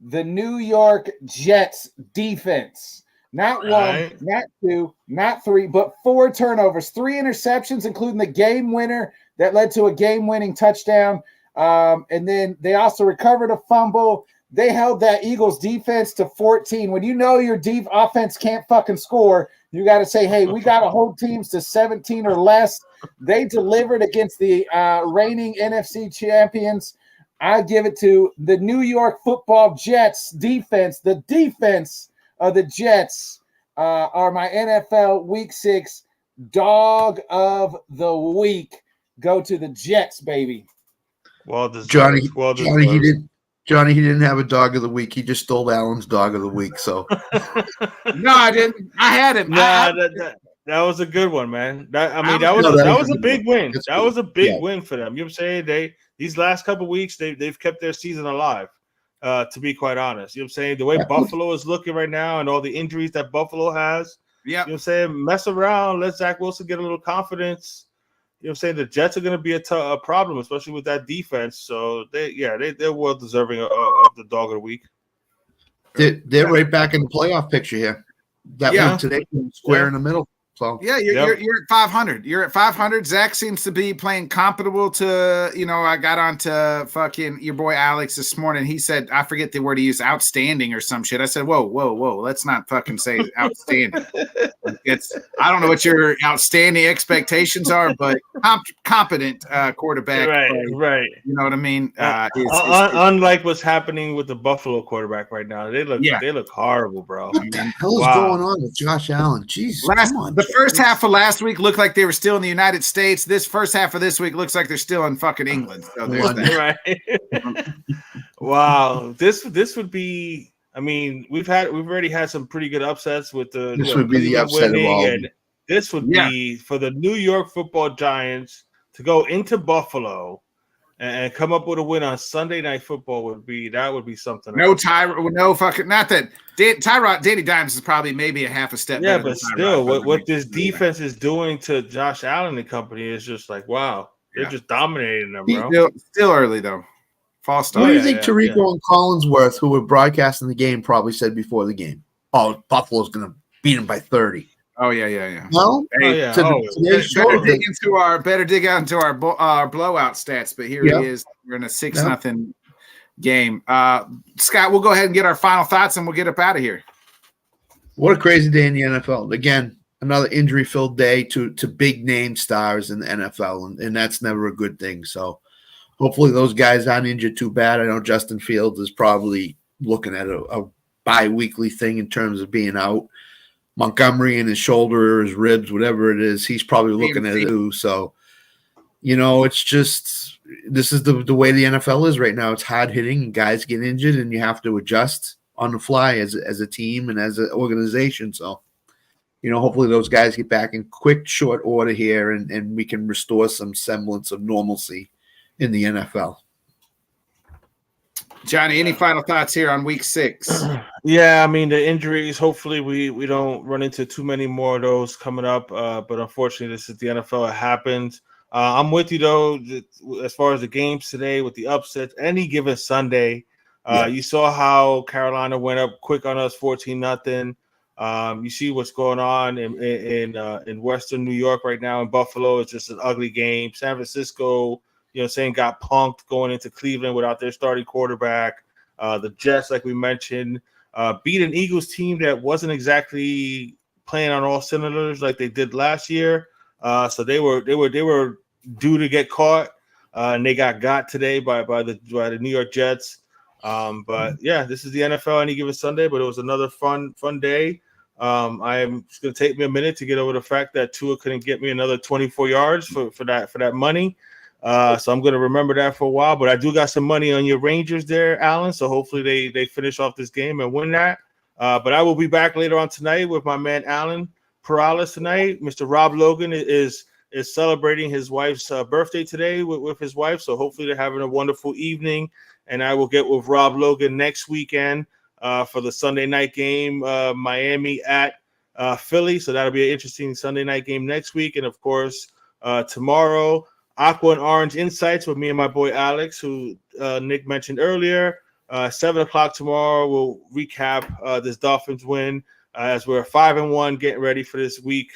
the New York Jets defense. Not one, not two, not three, but 4 turnovers, 3 interceptions, including the game winner that led to a game-winning touchdown. And then they also recovered a fumble. They held that Eagles defense to 14. When you know your deep offense can't fucking score, you got to say, hey, we got to hold teams to 17 or less. They delivered against the reigning NFC champions. I give it to the New York Football Jets defense. The defense of the Jets are my NFL Week 6 dog of the week. Go to the Jets, baby. Well deserved. Johnny, he didn't have a dog of the week. He just stole Alan's dog of the week. So no, I didn't. I had him. That was a good one, man. That was a big win. That was a big win for them. You know what I'm saying? These last couple of weeks they've kept their season alive. To be quite honest, you know what I'm saying? The way Buffalo is looking right now and all the injuries that Buffalo has, you know what I'm saying? Mess around, let Zach Wilson get a little confidence. You know what I'm saying? The Jets are going to be a problem, especially with that defense. So they're well deserving of the dog of the week. They're right back in the playoff picture here. That one today, square in the middle. So you're at 500. You're at 500. Zach seems to be playing comparable to, I got on to fucking your boy Alex this morning. He said, I forget the word he used, outstanding or some shit. I said, whoa. Let's not fucking say outstanding. I don't know what your outstanding expectations are, but competent quarterback. Right. You know what I mean? Unlike what's happening with the Buffalo quarterback right now. They look horrible, bro. What the hell is going on with Josh Allen? Jeez, come on. The first half of last week looked like they were still in the United States. This first half of this week looks like they're still in fucking England. So there's that. Right. Wow. This would be. I mean, we've already had some pretty good upsets with the. This would be the upset of all. And this would be for the New York Football Giants to go into Buffalo and come up with a win on Sunday Night Football would be something. No fucking not that. Danny Dimes is probably maybe a half a step. Yeah, but still, what this defense is doing to Josh Allen and company is just like, wow, they're just dominating them, bro. Still early though. False start. What do you think Tirico and Collinsworth, who were broadcasting the game, probably said before the game? Oh, Buffalo's going to beat him by 30. Oh yeah. Well, better dig out into our blowout stats. But here he is. We're in a 6-0 game. Scott, we'll go ahead and get our final thoughts, and we'll get up out of here. What a crazy day in the NFL! Again, another injury-filled day to big name stars in the NFL, and that's never a good thing. So, hopefully, those guys aren't injured too bad. I know Justin Fields is probably looking at a bi-weekly thing in terms of being out. Montgomery and his shoulder, his ribs, whatever it is, he's probably looking at it too. So, it's just this is the way the NFL is right now. It's hard hitting, and guys get injured, and you have to adjust on the fly as a team and as an organization. So, hopefully those guys get back in quick, short order here, and we can restore some semblance of normalcy in the NFL. Johnny, any final thoughts here on week 6? Yeah, I mean, the injuries, hopefully we don't run into too many more of those coming up. But unfortunately, this is the NFL. It happens. I'm with you, though, as far as the games today with the upsets. Any given Sunday, you saw how Carolina went up quick on us, 14-0. You see what's going on in Western New York right now in Buffalo. It's just an ugly game. San Francisco, got punked going into Cleveland without their starting quarterback. The Jets, like we mentioned, beat an Eagles team that wasn't exactly playing on all cylinders like they did last year. So they were due to get caught, and they got today by the New York Jets. But yeah, this is the NFL any given Sunday, but it was another fun day. I'm just gonna take me a minute to get over the fact that Tua couldn't get me another 24 yards for that money. So I'm gonna remember that for a while. But I do got some money on your Rangers there, Alan. So hopefully they finish off this game and win that. But I will be back later on tonight with my man Alan Perales tonight. Mr. Rob Logan is celebrating his wife's birthday today with his wife. So hopefully they're having a wonderful evening. And I will get with Rob Logan next weekend for the Sunday night game, Miami at Philly. So that'll be an interesting Sunday night game next week. And, of course, tomorrow, Aqua and Orange Insights with me and my boy Alex, who Nick mentioned earlier. 7 o'clock tomorrow, we'll recap this Dolphins win as we're 5-1 getting ready for this week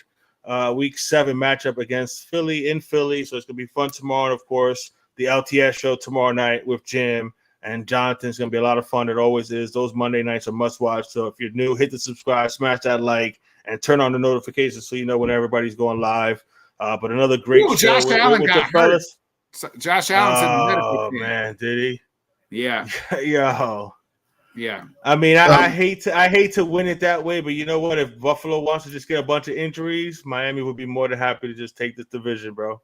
7 matchup against Philly in Philly. So it's going to be fun tomorrow. And, of course, the LTS show tomorrow night with Jim and Jonathan's going to be a lot of fun. It always is. Those Monday nights are must watch. So if you're new, hit the subscribe, smash that like, and turn on the notifications so you know when everybody's going live. But another great show. Josh Allen with got the fellas. hurt. Josh Allen's in the medical Oh, team. man, did he? Yeah. Yo. Yeah. I mean, I hate to win it that way, but you know what? If Buffalo wants to just get a bunch of injuries, Miami would be more than happy to just take this division, bro.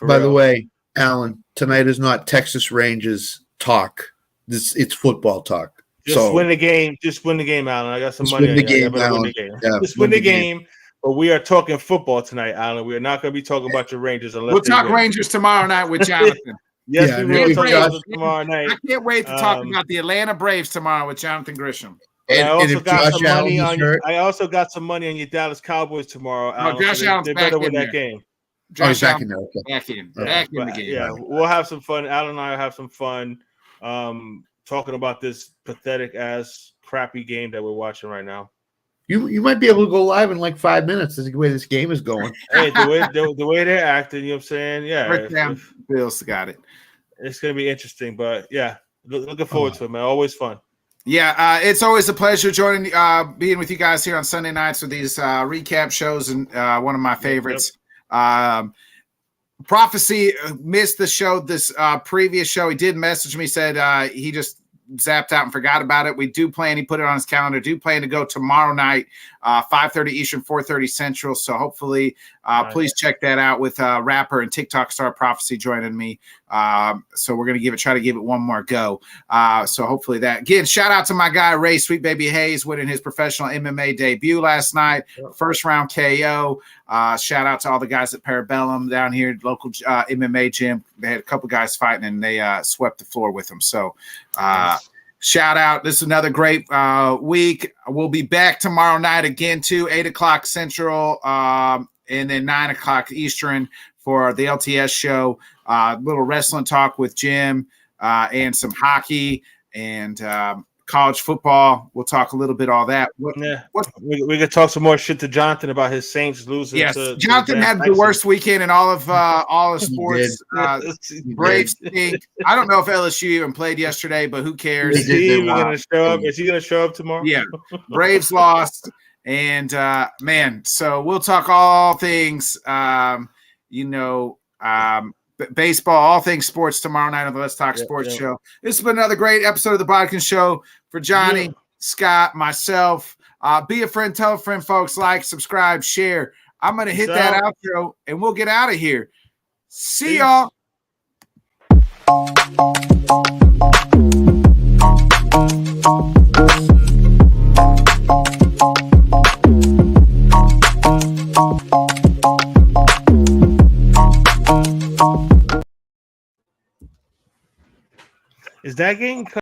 By the way, Alan, tonight is not Texas Rangers talk. It's football talk. Just win the game. Just win the game, Alan. I got some money on you. Win the game. Yeah, just win the game. But we are talking football tonight, Alan. We are not going to be talking about your Rangers unless we'll talk Rangers tomorrow night with Jonathan. Yes, we will talk about tomorrow night. I can't wait to talk about the Atlanta Braves tomorrow with Jonathan Grisham. And I also got some money on you. I also got some money on your Dallas Cowboys tomorrow, Alan. Josh Allen's back better win in that game. Josh back Allen, back in the game. Yeah, we'll have some fun. Alan and I will have some fun talking about this pathetic ass crappy game that we're watching right now. You might be able to go live in like 5 minutes. That's the way this game is going. Hey, the way they're acting, you know what I'm saying? Yeah. Bill's got it. It's going to be interesting, but yeah, looking forward to it, man. Always fun. Yeah, it's always a pleasure joining, being with you guys here on Sunday nights with these recap shows, and one of my favorites. Yep. Prophecy missed the show, this previous show. He did message me, said he just zapped out and forgot about it. We do plan, he put it on his calendar, do plan to go tomorrow night, 5:30 Eastern, 4:30 Central. So hopefully, please check that out with rapper and TikTok star Prophecy joining me. So we're going to try to give it one more go. So hopefully that. Again, shout out to my guy, Ray Sweet Baby Hayes, winning his professional MMA debut last night. First round KO. Shout out to all the guys at Parabellum down here, local MMA gym. They had a couple guys fighting, and they swept the floor with them. So shout out. This is another great week. We'll be back tomorrow night again, too, 8 o'clock Central, and then 9 o'clock Eastern for the LTS show. Little wrestling talk with Jim and some hockey and college football. We'll talk a little bit all that. We could talk some more shit to Jonathan about his Saints losing. Yes, Jonathan had the worst weekend in all of sports. Braves stink. I don't know if LSU even played yesterday, but who cares? Is he going to show up? Is he going to show up tomorrow? Yeah, Braves lost, and man. So we'll talk all things. Baseball, all things sports tomorrow night on the Let's Talk Sports show. This has been another great episode of the Bodkin Show. For Johnny, Scott, myself. Be a friend, tell a friend, folks. Like, subscribe, share. I'm going to hit that outro, and we'll get out of here. See y'all. Is that getting cut?